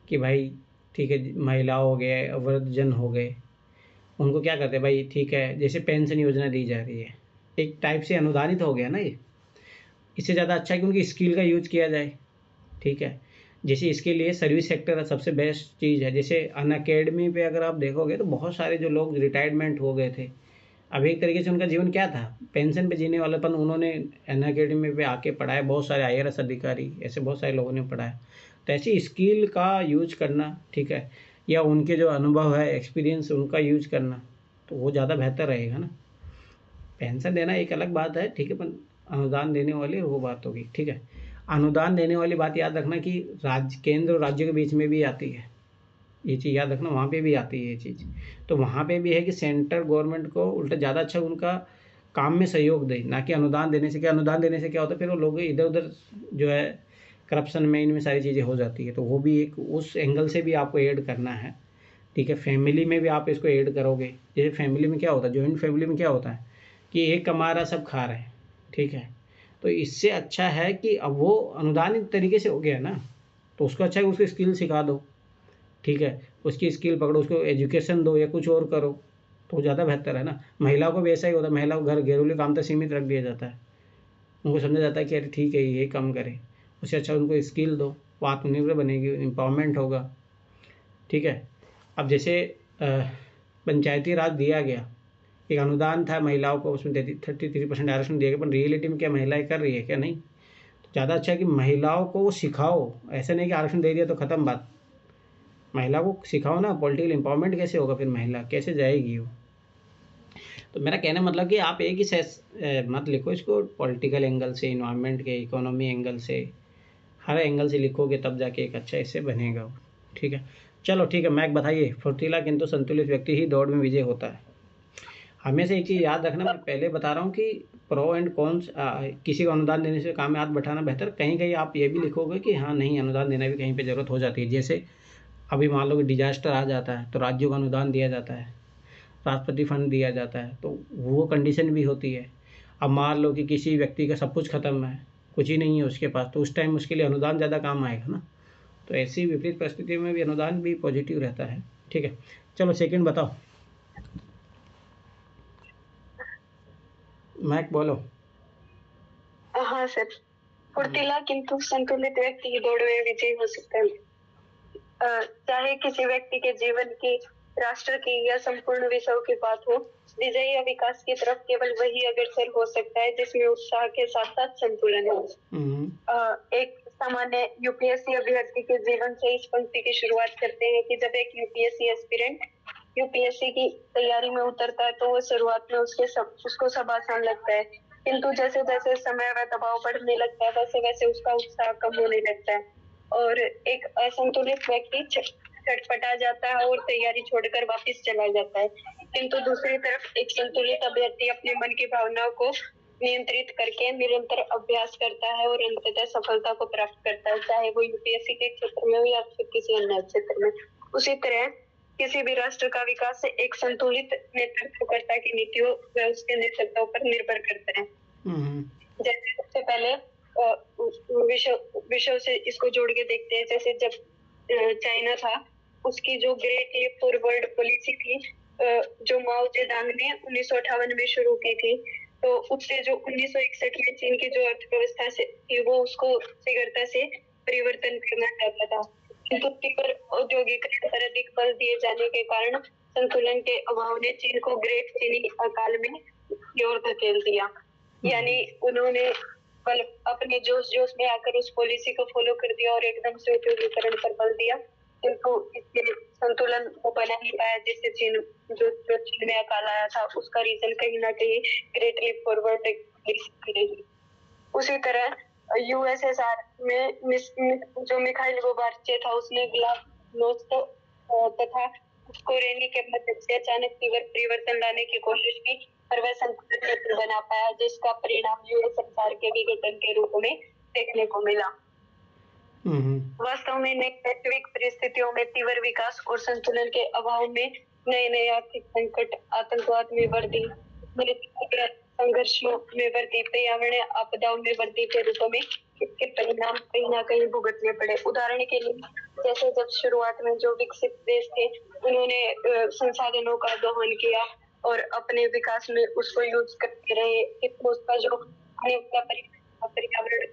कि भाई ठीक है, महिलाओं हो गए, वृद्धजन हो गए, उनको क्या करते हैं भाई, ठीक है, जैसे पेंशन योजना दी जा रही है, एक टाइप से अनुदानित हो गया ना ये। इससे ज़्यादा अच्छा है कि उनकी स्किल का यूज किया जाए। ठीक है, जैसे इसके लिए सर्विस सेक्टर सबसे बेस्ट चीज़ है। जैसे अनअकैडमी पे अगर आप देखोगे तो बहुत सारे जो लोग रिटायरमेंट हो गए थे, अब एक तरीके से उनका जीवन क्या था, पेंशन पे जीने वाला, पर उन्होंने अनअकैडमी पे आके पढ़ाया। बहुत सारे IRS अधिकारी, ऐसे बहुत सारे लोगों ने पढ़ाया। तो ऐसी स्किल का यूज करना, ठीक है, या उनके जो अनुभव है, एक्सपीरियंस, उनका यूज करना, तो वो ज़्यादा बेहतर रहेगा ना। पेंशन देना एक अलग बात है, ठीक है, पर अनुदान देने वाली वो बात होगी। ठीक है, अनुदान देने वाली बात याद रखना कि राज्य, केंद्र और राज्य के बीच में भी आती है ये चीज़, याद रखना, वहाँ पे भी आती है ये चीज़। तो वहाँ पे भी है कि सेंट्रल गवर्नमेंट को उल्टा ज़्यादा अच्छा उनका काम में सहयोग दे, ना कि अनुदान देने से। क्या अनुदान देने से क्या होता है, फिर वो लोग इधर उधर जो है करप्शन में, इनमें सारी चीज़ें हो जाती है। तो वो भी एक उस एंगल से भी आपको ऐड करना है, ठीक है। फैमिली में भी आप इसको ऐड करोगे। जैसे फैमिली में क्या होता है, जॉइंट फैमिली में क्या होता है कि एक कमा रहा, सब खा रहे हैं, ठीक है। तो इससे अच्छा है कि अब वो अनुदानित तरीके से हो गया ना, तो उसको अच्छा है उसको स्किल सिखा दो, ठीक है। उसकी स्किल पकड़ो, उसको एजुकेशन दो या कुछ और करो, तो ज़्यादा बेहतर है ना। महिलाओं को भी ऐसा ही होता है, महिलाओं को घर घरेलू काम तक सीमित रख दिया जाता है। उनको समझा जाता है कि अरे ठीक है ये काम करें, उससे अच्छा उनको स्किल दो, वो आत्मनिर्भर बनेगी, एम्पावरमेंट होगा, ठीक है। अब जैसे पंचायती राज दिया गया, एक अनुदान था महिलाओं को, उसमें 33% आरक्षण दिया गया, पर रियलिटी में क्या महिलाएं कर रही है क्या? नहीं। तो ज़्यादा अच्छा है कि महिलाओं को वो सिखाओ, ऐसा नहीं कि आरक्षण दे दिया तो ख़त्म बात। महिला को सिखाओ ना, पॉलिटिकल एम्पावरमेंट कैसे होगा, फिर महिला कैसे जाएगी वो। तो मेरा कहने मतलब कि आप एक ही मत लिखो इसको पॉलिटिकल एंगल से, इन्वायरमेंट के, इकोनॉमी एंगल से, हर एंगल से लिखोगे तब जाके एक अच्छा इससे बनेगा वो, ठीक है। चलो ठीक है, मैक बताइए। फुर्तीला किंतु संतुलित व्यक्ति ही दौड़ में विजय होता है। हमेशा एक चीज़ याद रखना, मैं पहले बता रहा हूँ कि प्रो एंड कॉन्स, किसी को अनुदान देने से काम में हाथ बैठाना बेहतर। कहीं कहीं आप ये भी लिखोगे कि हाँ नहीं, अनुदान देना भी कहीं पे ज़रूरत हो जाती है। जैसे अभी मान लो कि डिजास्टर आ जाता है तो राज्यों को अनुदान दिया जाता है, राष्ट्रपति फंड दिया जाता है, तो वो कंडीशन भी होती है। अब मान लो कि किसी व्यक्ति का सब कुछ ख़त्म है, कुछ ही नहीं है उसके पास, तो उस टाइम उसके लिए अनुदान ज़्यादा काम आएगा ना। तो ऐसी विपरीत परिस्थिति में भी अनुदान भी पॉजिटिव रहता है, ठीक है। चलो सेकंड बताओ, मैक बोलो। हाँ सर, फुर्तीला किंतु संतुलित व्यक्ति ही दौड़ में विजयी हो सकता है। चाहे किसी व्यक्ति के जीवन की, राष्ट्र की या संपूर्ण विश्व की बात हो, विजय या विकास की तरफ केवल वही अग्रसर हो सकता है जिसमें उत्साह के साथ साथ संतुलन हो। एक सामान्य यूपीएससी अभ्यर्थी के जीवन से इस पंक्ति की शुरुआत करते हैं कि जब एक यूपीएससी एस्पिरेंट यूपीएससी की तैयारी में उतरता है तो वो शुरुआत में उसको सब आसान लगता है, किंतु जैसे जैसे समय व दबाव बढ़ने लगता है वैसे वैसे उसका उत्साह कम होने लगता है और एक असंतुलित व्यक्ति छटपटा जाता है और तैयारी छोड़कर वापस चला जाता है। किंतु दूसरी तरफ एक संतुलित अभ्यर्थी अपने मन की भावनाओं को नियंत्रित करके निरंतर अभ्यास करता है और अंततः सफलता को प्राप्त करता है, चाहे वो यूपीएससी के क्षेत्र में हो या फिर किसी अन्य क्षेत्र में। उसी तरह किसी भी राष्ट्र का विकास एक संतुलित नेतृत्वकर्ता की नीतियों व उसके नेतृत्व पर निर्भर करता है। जैसे सबसे पहले विश्व से इसको जोड़ के देखते हैं। जैसे जब चाइना था, उसकी जो ग्रेट लीप फॉरवर्ड पॉलिसी थी जो माओ जेडांग ने 1958 में शुरू की थी, तो उससे जो 1961 में चीन की जो अर्थव्यवस्था से थी वो उसको शीघ्रता से परिवर्तन करना चाहता था, किंतु तीव्र औद्योगिकरण पर अधिक बल दिए जाने के कारण संतुलन के अभाव ने चीन को ग्रेट चीनी अकाल में की ओर धकेल दिया। यानी उन्होंने बल अपने जोश में आकर उस पॉलिसी को फॉलो कर दिया और एकदम से औद्योगिकरण पर बल दिया, किंतु इसके संतुलन को बना नहीं पाया, जिससे चीन में अकाल आया था उसका रीजन कहीं ना कहीं ग्रेट लीप फॉरवर्ड रही। उसी तरह यूएसएसआर में जो मिखाइल गोर्बाचेव था उसने ग्लासनोस्त तथा कोरेनी के मध्य से अचानक तीव्र परिवर्तन लाने की कोशिश की, पर वह संतुलित नहीं बना पाया, जिसका परिणाम यूएसएसआर के विघटन के रूप में देखने को मिला। वास्तव में नई वैश्विक परिस्थितियों में तीव्र विकास और संतुलन के अभाव में नए आर्थिक संकट, आतंकवाद में वृद्धि, संघर्षों में वृद्धि, पर्यावरणीय आपदाओं में वृद्धि के रूप में इसके परिणाम कहीं ना कहीं भुगतने पड़े। उदाहरण के लिए जैसे जब शुरुआत में जो विकसित देश थे उन्होंने संसाधनों का दोहन किया और अपने विकास में उसको यूज करते रहे, किंतु उसका जो पर्यावरण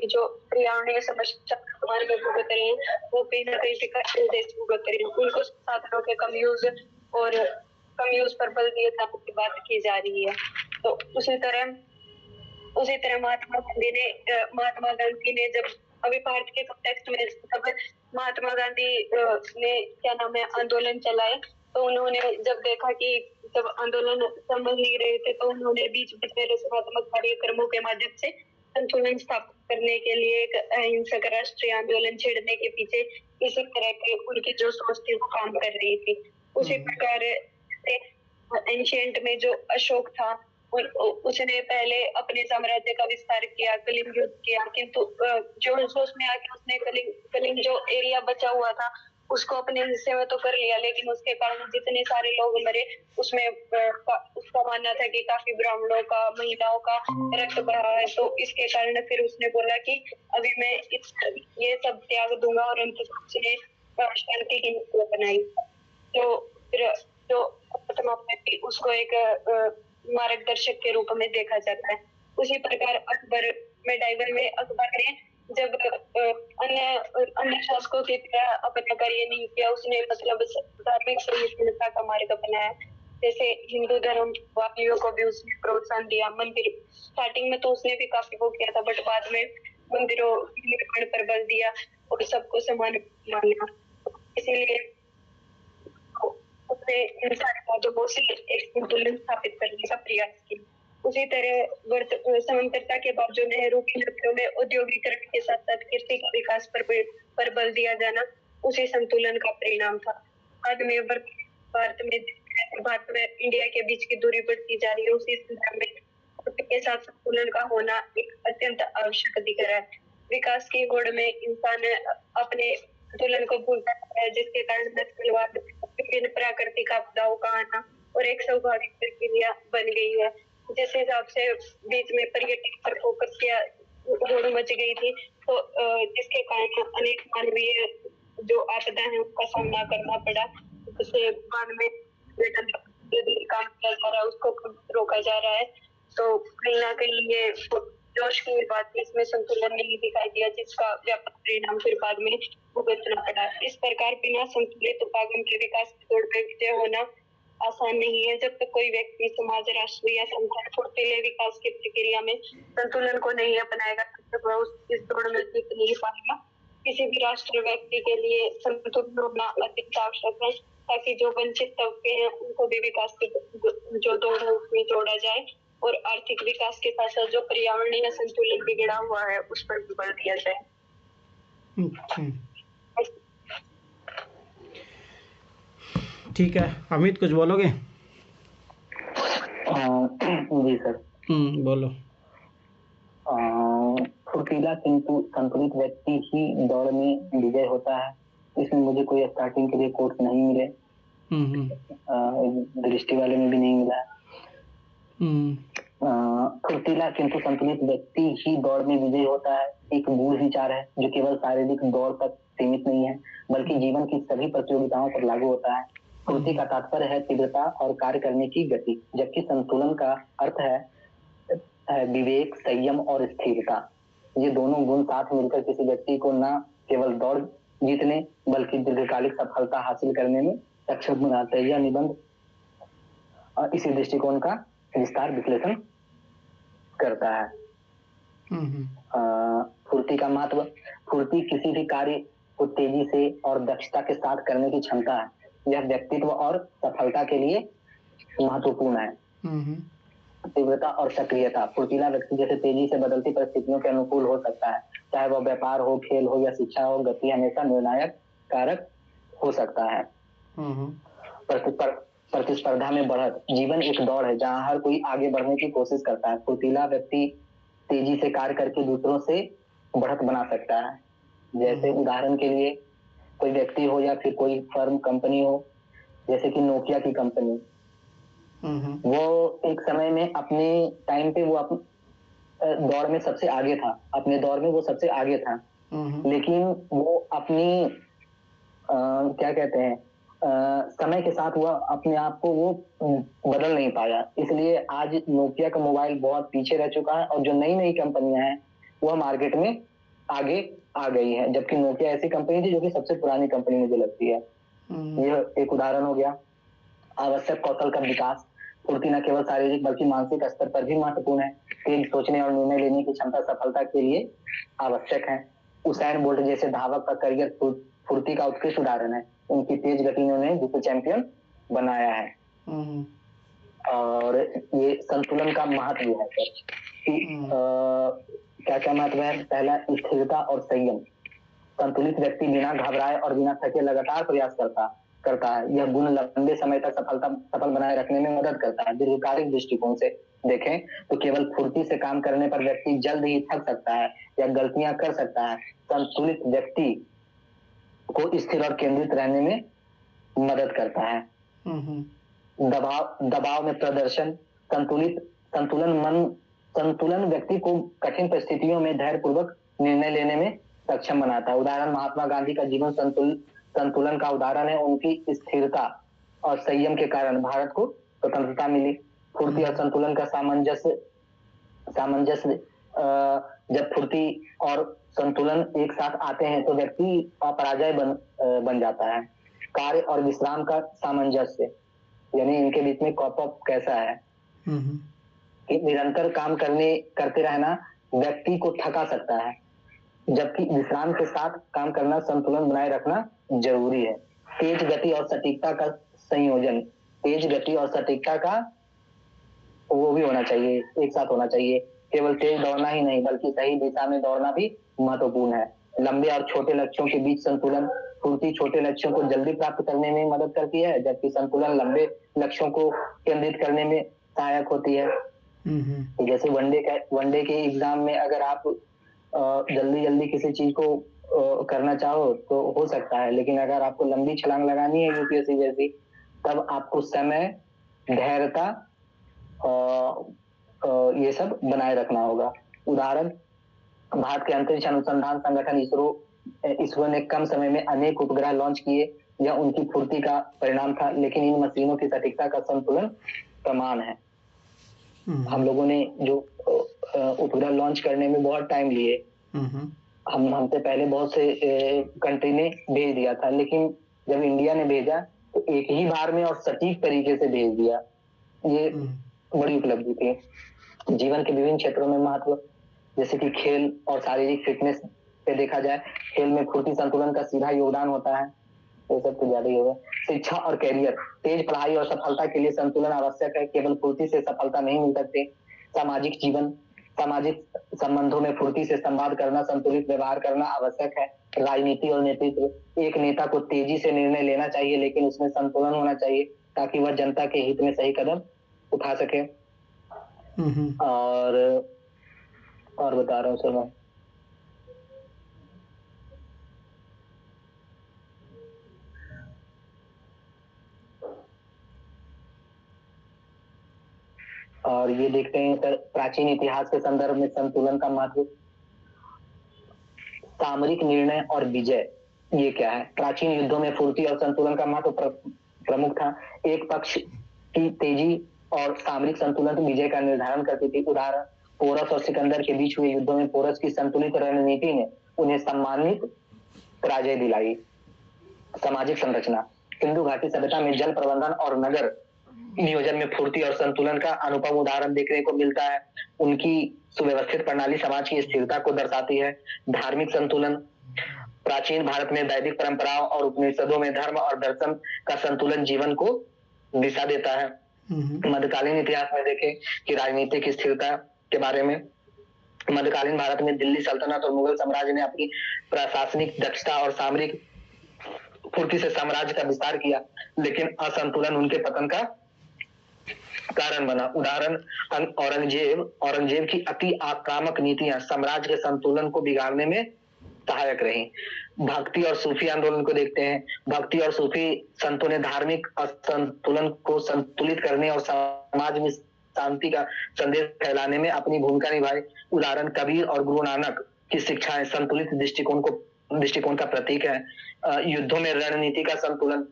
जो पर्यावरणीय समस्या में भुगत रहे हैं वो कहीं ना कहीं विकासशील देश भुगत रहे हैं। उनको साधनों के कम यूज पर बल दिए जाने की बात की जा रही है। तो उसी तरह महात्मा गांधी ने जब अभी भारत के कॉन्टेक्स्ट में जब महात्मा गांधी ने आंदोलन चलाए, तो उन्होंने जब देखा कि जब आंदोलन संभल नहीं रहे थे तो उन्होंने बीच बीच में रचनात्मक कार्यक्रमों के माध्यम से संतुलन स्थापित करने के लिए एक अहिंसक राष्ट्रीय आंदोलन छेड़ने के पीछे इसी तरह की उनकी जो सोच थी वो काम कर रही थी। उसी प्रकार एंशिएंट में जो अशोक था उसने पहले अपने साम्राज्य का विस्तार किया, कलिंग युद्ध किया, किंतु जोश जोश में आके उसने कलिंग जो एरिया बचा हुआ था उसको अपने हिस्से में तो कर लिया, लेकिन उसके कारण जितने सारे लोग मरे उसमें उसका मानना था कि काफी ब्राह्मणों का, महिलाओं का रक्त बहा है। तो इसके कारण फिर उसने बोला कि अभी मैं ये सब त्याग दूंगा, और अंततः उसने शांति की नीति अपनाई। तो फिर जो परमात्मा थी उसको एक मार्गदर्शक के रूप में देखा जाता है। उसी प्रकार अकबर मेडाइवर में अकबर ने जब अन्य शासकों की तरह अपना कार्य नहीं किया, उसने मतलब धार्मिक सहिष्णुता का मार्ग अपनाया। जैसे हिंदू धर्म वादियों को भी उसने प्रोत्साहन दिया। मंदिर स्टार्टिंग में तो उसने भी काफी वो किया था, बट बाद में मंदिरों के निर्माण पर बल दिया और सबको समान माना। इसीलिए उसने इन सारे माध्यमों से एक संतुलन स्थापित करने का प्रयास किया। उसी तरह समांतरता के बाद जो नेहरू की नीतियों में औद्योगिकरण के साथ साथ कृषि के विकास पर बल दिया जाना उसी संतुलन का परिणाम था। बाद में भारत में इंडिया के बीच की दूरी बढ़ती जा रही है, उसी संदर्भ में के साथ संतुलन का होना एक अत्यंत आवश्यक दिख रहा है। विकास की होड़ में इंसान अपने संतुलन को भूलता है, जिसके कारण नस्लवाद, विभिन्न प्राकृतिक आपदाओं का आना और एक स्वाभाविक प्रक्रिया बन गई है। जिस हिसाब से बीच में पर्यटन पर फोकस किया होड़ मच गई थी, तो जिसके कारण अनेक मानवीय जो आपदा है उसका सामना करना पड़ा। जिससे बाद में काम किया जा रहा है उसको रोका जा रहा है। तो कहीं ना कहीं ये जोश की बात है, इसमें संतुलन नहीं दिखाई दिया, जिसका व्यापक परिणाम फिर बाद में भुगतना पड़ा। इस प्रकार बिना संतुलित उपागम के विकास की दौड़ में विजय होना आसान नहीं है। जब तक कोई व्यक्ति समाज, राष्ट्र या संगठन फुर्तीले विकास की प्रक्रिया में संतुलन को नहीं अपनाएगा, तब तक वह इस दौड़ में जीत नहीं पाएगा। किसी भी राष्ट्र व्यक्ति के लिए संतुलन होना अत्यंत आवश्यक है, ताकि जो वंचित तबके हैं उनको भी विकास की जो दौड़ है उसमें जोड़ा जाए, और आर्थिक विकास के साथ साथ जो पर्यावरणीय संतुलन बिगड़ा हुआ है उस पर भी बल दिया जाए। अच्छा, ठीक है। अमित कुछ बोलोगे? जी सर। बोलो। फुर्तीला किंतु संतुलित व्यक्ति ही दौड़ में विजय होता है। इसमें मुझे कोई स्टार्टिंग के लिए कोर्स नहीं मिले, दृष्टि वाले में भी नहीं मिला। फुर्तीला किंतु संतुलित व्यक्ति ही दौड़ में विजयी होता है एक मूल विचार है, जो केवल शारीरिक दौड़ तक सीमित नहीं है, बल्कि जीवन की सभी प्रतियोगिताओं पर लागू होता है। फुर्ती का तात्पर्य है तीव्रता और कार्य करने की गति, जबकि संतुलन का अर्थ है विवेक, संयम और स्थिरता। ये दोनों गुण साथ मिलकर किसी व्यक्ति को न केवल दौड़ जीतने बल्कि दीर्घकालिक सफलता हासिल करने में सक्षम बनाता है। यह निबंध इसी दृष्टिकोण का विस्तार विश्लेषण करता है। फुर्ती का महत्व। फुर्ती किसी भी कार्य को तेजी से और दक्षता के साथ करने की क्षमता है। यह व्यक्तित्व और सफलता के लिए महत्वपूर्ण है। तीव्रता और सक्रियता। फुर्तीला व्यक्ति जैसे तेजी से बदलती परिस्थितियों के अनुकूल हो सकता है, चाहे वह व्यापार हो, खेल हो या शिक्षा हो। गति हमेशा निर्णायक कारक हो सकता है। प्रतिस्पर्धा में बढ़त। जीवन एक दौड़ है जहां हर कोई आगे बढ़ने की कोशिश करता है। फुर्तीला व्यक्ति तेजी से कार्य करके दूसरों से बढ़त बना सकता है। जैसे उदाहरण के लिए कोई व्यक्ति हो या फिर कोई फर्म, कंपनी हो, जैसे कि नोकिया की कंपनी। वो एक समय में अपने टाइम पे वो दौड़ में सबसे आगे था, अपने दौर में वो सबसे आगे था, लेकिन वो अपनी क्या कहते हैं समय के साथ वह अपने आप को वो बदल नहीं पाया। इसलिए आज नोकिया का मोबाइल बहुत पीछे रह चुका है और जो नई नई कंपनियां हैं वह मार्केट में आगे आ गई है, जबकि नोकिया ऐसी कंपनी थी जो कि सबसे पुरानी कंपनी मुझे लगती है। यह एक उदाहरण हो गया। आवश्यक कौशल का विकास। फुर्ती न केवल शारीरिक बल्कि मानसिक स्तर पर भी महत्वपूर्ण है। तेज सोचने और निर्णय लेने की क्षमता सफलता के लिए आवश्यक है। उसैन बोल्ट जैसे धावक का करियर फुर्ती का उत्कृष्ट उदाहरण है। उनकी तेज गति ने उन्हें विश्व चैंपियन बनाया है। और ये संतुलन का महत्व है सर। क्या क्या महत्व है? पहला, स्थिरता और संयम। संतुलित व्यक्ति बिना घबराए और बिना थके लगातार प्रयास करता करता है। यह गुण लंबे समय तक सफल बनाए रखने में मदद करता है। दीर्घकालिक दृष्टिकोण से देखें तो केवल फुर्ती से काम करने पर व्यक्ति जल्द ही थक सकता है या गलतियां कर सकता है। संतुलित व्यक्ति को स्थिर और केंद्रित रहने में मदद करता है। दबाव में प्रदर्शन, संतुलन व्यक्ति को कठिन परिस्थितियों में धैर्यपूर्वक निर्णय लेने में सक्षम बनाता है। उदाहरण महात्मा गांधी का जीवन संतुलन का उदाहरण है। उनकी स्थिरता और संयम के कारण भारत को स्वतंत्रता मिली। फुर्ती और संतुलन का सामंजस्य जब फुर्ती और संतुलन एक साथ आते हैं तो व्यक्ति अपराजय बन जाता है। कार्य और विश्राम का सामंजस्य, यानी इनके बीच में कॉप अप कैसा है कि निरंतर काम करते रहना व्यक्ति को थका सकता है, जबकि विश्राम के साथ काम करना, संतुलन बनाए रखना जरूरी है। तेज गति और सटीकता का संयोजन, तेज गति और सटीकता का वो भी होना चाहिए, एक साथ होना चाहिए। केवल तेज दौड़ना ही नहीं बल्कि सही दिशा में दौड़ना भी महत्वपूर्ण है। लंबे और छोटे लक्ष्यों के बीच संतुलन, फुर्ती छोटे लक्ष्यों को जल्दी प्राप्त करने में मदद करती है, जबकि संतुलन लंबे लक्ष्यों को केंद्रित करने में सहायक होती है। जैसे वनडे के एग्जाम में अगर आप जल्दी किसी चीज को करना चाहो तो हो सकता है, लेकिन अगर आपको लंबी छलांग लगानी है यूपीएससी जैसी, तब आपको समय, धैर्यता ये सब बनाए रखना होगा। उदाहरण, भारत के अंतरिक्ष अनुसंधान संगठन इसरो ने कम समय में अनेक उपग्रह लॉन्च किए। यह उनकी फुर्ती का परिणाम था, लेकिन इन मशीनों की सटीकता का संतुलन प्रमाण है। हम लोगों ने जो उपग्रह लॉन्च करने में बहुत टाइम लिए, हमसे पहले बहुत से कंट्री ने भेज दिया था, लेकिन जब इंडिया ने भेजा तो एक ही बार में और सटीक तरीके से भेज दिया। ये बड़ी उपलब्धि थी। जीवन के विभिन्न क्षेत्रों में महत्व, जैसे कि खेल और शारीरिक फिटनेस पे देखा जाए, खेल में फुर्ती संतुलन का सीधा योगदान होता है। ये सब तो ज्यादा ही होगा। शिक्षा और कैरियर, तेज पढ़ाई और सफलता के लिए संतुलन आवश्यक है, केवल फुर्ती से सफलता नहीं मिल सकती। सामाजिक जीवन, सामाजिक संबंधों में फुर्ती से संवाद करना, संतुलित व्यवहार करना आवश्यक है। राजनीति और नेतृत्व, एक नेता को तेजी से निर्णय लेना चाहिए, लेकिन उसमें संतुलन होना चाहिए ताकि वह जनता के हित में सही कदम उठा सके। और बता रहा हूँ सर मैं, और ये देखते हैं सर, प्राचीन इतिहास के संदर्भ में संतुलन का महत्व। सामरिक निर्णय और विजय, ये क्या है? प्राचीन युद्धों में फुर्ती और संतुलन का महत्व प्रमुख था। एक पक्ष की तेजी और सामरिक संतुलन विजय का निर्धारण करती थी। उदाहरण, पोरस और सिकंदर के बीच हुए युद्धों में पोरस की संतुलित रणनीति ने उन्हें सम्मानित पराजय दिलाई। सामाजिक संरचना, सिंधु घाटी सभ्यता में जल प्रबंधन और नगर नियोजन में फुर्ती और संतुलन का अनुपम उदाहरण देखने को मिलता है। उनकी सुव्यवस्थित प्रणाली समाज की स्थिरता को दर्शाती है। धार्मिक संतुलन, प्राचीन भारत में वैदिक परंपराओं और उपनिषदों में धर्म और दर्शन का संतुलन जीवन को दिशा देता है। मध्यकालीन इतिहास में देखें कि राजनीतिक स्थिरता के बारे में, मध्यकालीन भारत में दिल्ली सल्तनत और मुगल साम्राज्य ने अपनी प्रशासनिक दक्षता और सामरिक फुर्ती से साम्राज्य का विस्तार किया, लेकिन असंतुलन उनके पतन का कारण बना। उदाहरण, औरंगजेब की अति आक्रामक नीतियां साम्राज्य के संतुलन को बिगाड़ने में सहायक रही। भक्ति और सूफी आंदोलन को देखते हैं। भक्ति और सूफी संतों ने धार्मिक असंतुलन को संतुलित करने और समाज में शांति का संदेश फैलाने में अपनी भूमिका निभाई। उदाहरण, कबीर और गुरु नानक की शिक्षाएं संतुलित दृष्टिकोण का प्रतीक है। युद्धों में रणनीति का संतुलन,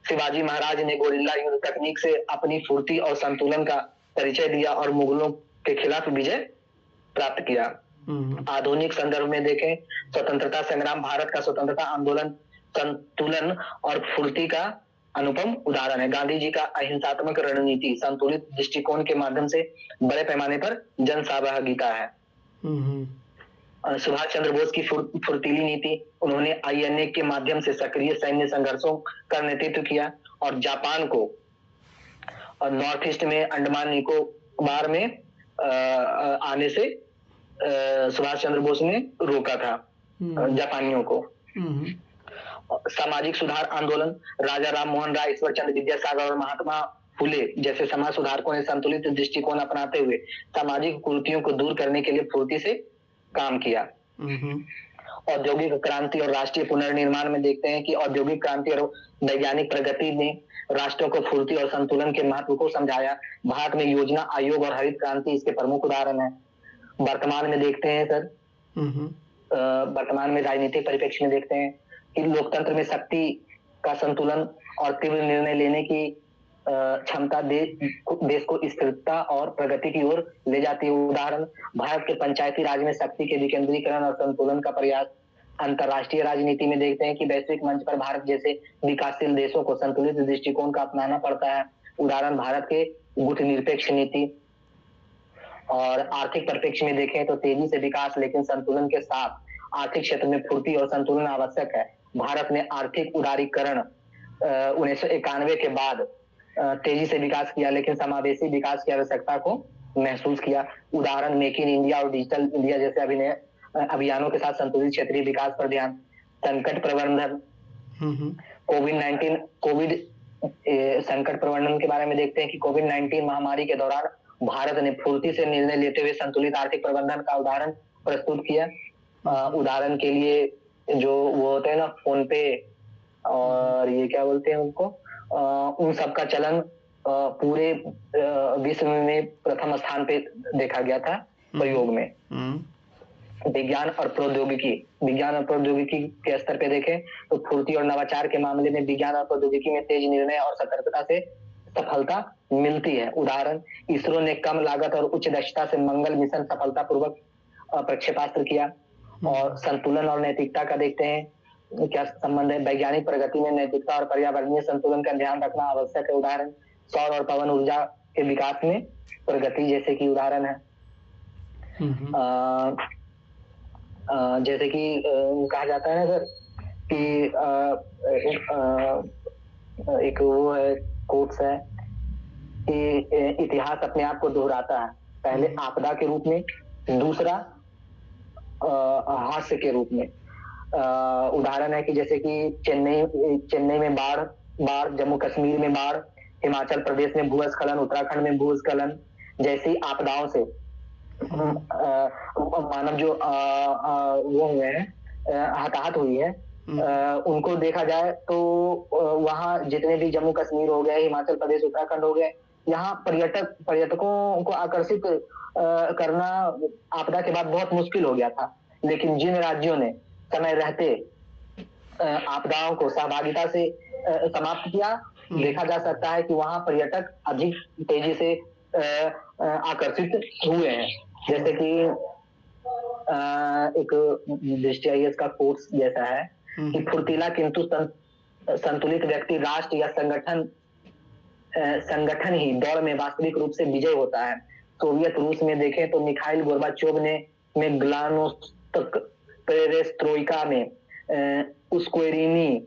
शिवाजी महाराज ने गोरिल्ला युद्ध तकनीक से अपनी फुर्ती और संतुलन का परिचय दिया और मुगलों के खिलाफ विजय प्राप्त किया। आधुनिक संदर्भ में देखें, स्वतंत्रता संग्राम, भारत का स्वतंत्रता आंदोलन संतुलन और फुर्ती का अनुपम उदाहरण है। गांधी जी का अहिंसात्मक रणनीति संतुलित दृष्टिकोण के माध्यम से बड़े पैमाने पर जन सहभागिता है। सुभाष चंद्र बोस की फुर्तीली नीति, उन्होंने आईएनए के माध्यम से सक्रिय सैन्य संघर्षों का नेतृत्व किया और जापान को और नॉर्थ ईस्ट में अंडमान निकोबार में आने से सुभाष चंद्र बोस ने रोका था जापानियों को। सामाजिक सुधार आंदोलन, राजा राम मोहन राय, ईश्वर चंद्र विद्यासागर और महात्मा फुले जैसे समाज सुधारकों ने संतुलित दृष्टिकोण अपनाते हुए सामाजिक कुरीतियों को दूर करने के लिए फुर्ती से काम किया। औद्योगिक क्रांति और राष्ट्रीय पुनर्निर्माण में देखते हैं कि औद्योगिक क्रांति और वैज्ञानिक प्रगति ने राष्ट्रों को फुर्ती और संतुलन के महत्व को समझाया। भारत में योजना आयोग और हरित क्रांति इसके प्रमुख उदाहरण है। वर्तमान में देखते हैं सर, वर्तमान में राजनीतिक परिप्रेक्ष्य में देखते हैं कि लोकतंत्र में शक्ति का संतुलन और तीव्र निर्णय लेने की क्षमता देश को स्थिरता और प्रगति की ओर ले जाती है। उदाहरण, भारत के पंचायती राज में शक्ति के विकेंद्रीकरण और संतुलन का प्रयास। अंतरराष्ट्रीय राजनीति में देखते हैं कि वैश्विक मंच पर भारत जैसे विकासशील देशों को संतुलित दृष्टिकोण का अपनाना पड़ता है। उदाहरण, भारत के गुटनिरपेक्ष नीति। और आर्थिक परिप्रेक्ष्य में देखें तो तेजी से विकास लेकिन संतुलन के साथ आर्थिक क्षेत्र में फुर्ती और संतुलन आवश्यक है। भारत ने आर्थिक उदारीकरण 1991 के बाद तेजी से विकास किया लेकिन समावेशी विकास की आवश्यकता को महसूस किया। उदाहरण, मेक इन इंडिया और डिजिटल इंडिया जैसे अभियानों के साथ संतुलित क्षेत्रीय विकास पर ध्यान। संकट प्रबंधन, कोविड संकट प्रबंधन के बारे में देखते हैं कि कोविड-19 महामारी के दौरान भारत ने फुर्ती से निर्णय लेते हुए संतुलित आर्थिक प्रबंधन का उदाहरण प्रस्तुत किया। उदाहरण के लिए जो वो होते हैं ना फोन पे और ये क्या बोलते हैं उनको, उन सब का चलन पूरे विश्व में प्रथम स्थान पे देखा गया था प्रयोग में। विज्ञान और प्रौद्योगिकी के स्तर पे देखें तो फुर्ती और नवाचार के मामले में विज्ञान और प्रौद्योगिकी में तेज निर्णय और सतर्कता से सफलता मिलती है। उदाहरण, इसरो ने कम लागत और उच्च दक्षता से मंगल मिशन सफलतापूर्वक प्रक्षेपास्त्र किया। और संतुलन और नैतिकता का देखते हैं क्या संबंध है। वैज्ञानिक प्रगति में नैतिकता और पर्यावरणीय संतुलन का ध्यान रखना आवश्यक है। उदाहरण, सौर और पवन ऊर्जा के विकास में प्रगति जैसे कि उदाहरण है। जैसे कि कहा जाता है ना सर कि एक वो है कोट्स है कि इतिहास अपने आप को दोहराता है, पहले आपदा के रूप में, दूसरा हास्य के रूप में। उदाहरण है कि जैसे कि चेन्नई में बाढ़, जम्मू कश्मीर में बाढ़, हिमाचल प्रदेश में भूस्खलन, उत्तराखंड में भूस्खलन जैसी आपदाओं से मानव जो वो हुए हैं, हताहत हुई है, उनको देखा जाए तो वहाँ जितने भी जम्मू कश्मीर हो गए, हिमाचल प्रदेश, उत्तराखंड हो गए, यहाँ पर्यटकों को आकर्षित करना आपदा के बाद बहुत मुश्किल हो गया था। लेकिन जिन राज्यों ने समय रहते आपदाओं को सहभागिता से समाप्त किया, देखा जा सकता है कि वहाँ पर्यटक अधिक तेजी से आकर्षित हुए हैं। जैसे कि एक दृष्टि IAS का कोर्स जैसा है कि फुर्तीला किंतु संतुलित व्यक्ति, राष्ट्र या संगठन ही दौड़ में वास्तविक रूप से विजय होता है। सोवियत रूस में देखें तो मिखाइल गोर्बाचोव ने ग्लानोस्तक पेरेस्ट्रोइका में उस्क्वेरिनी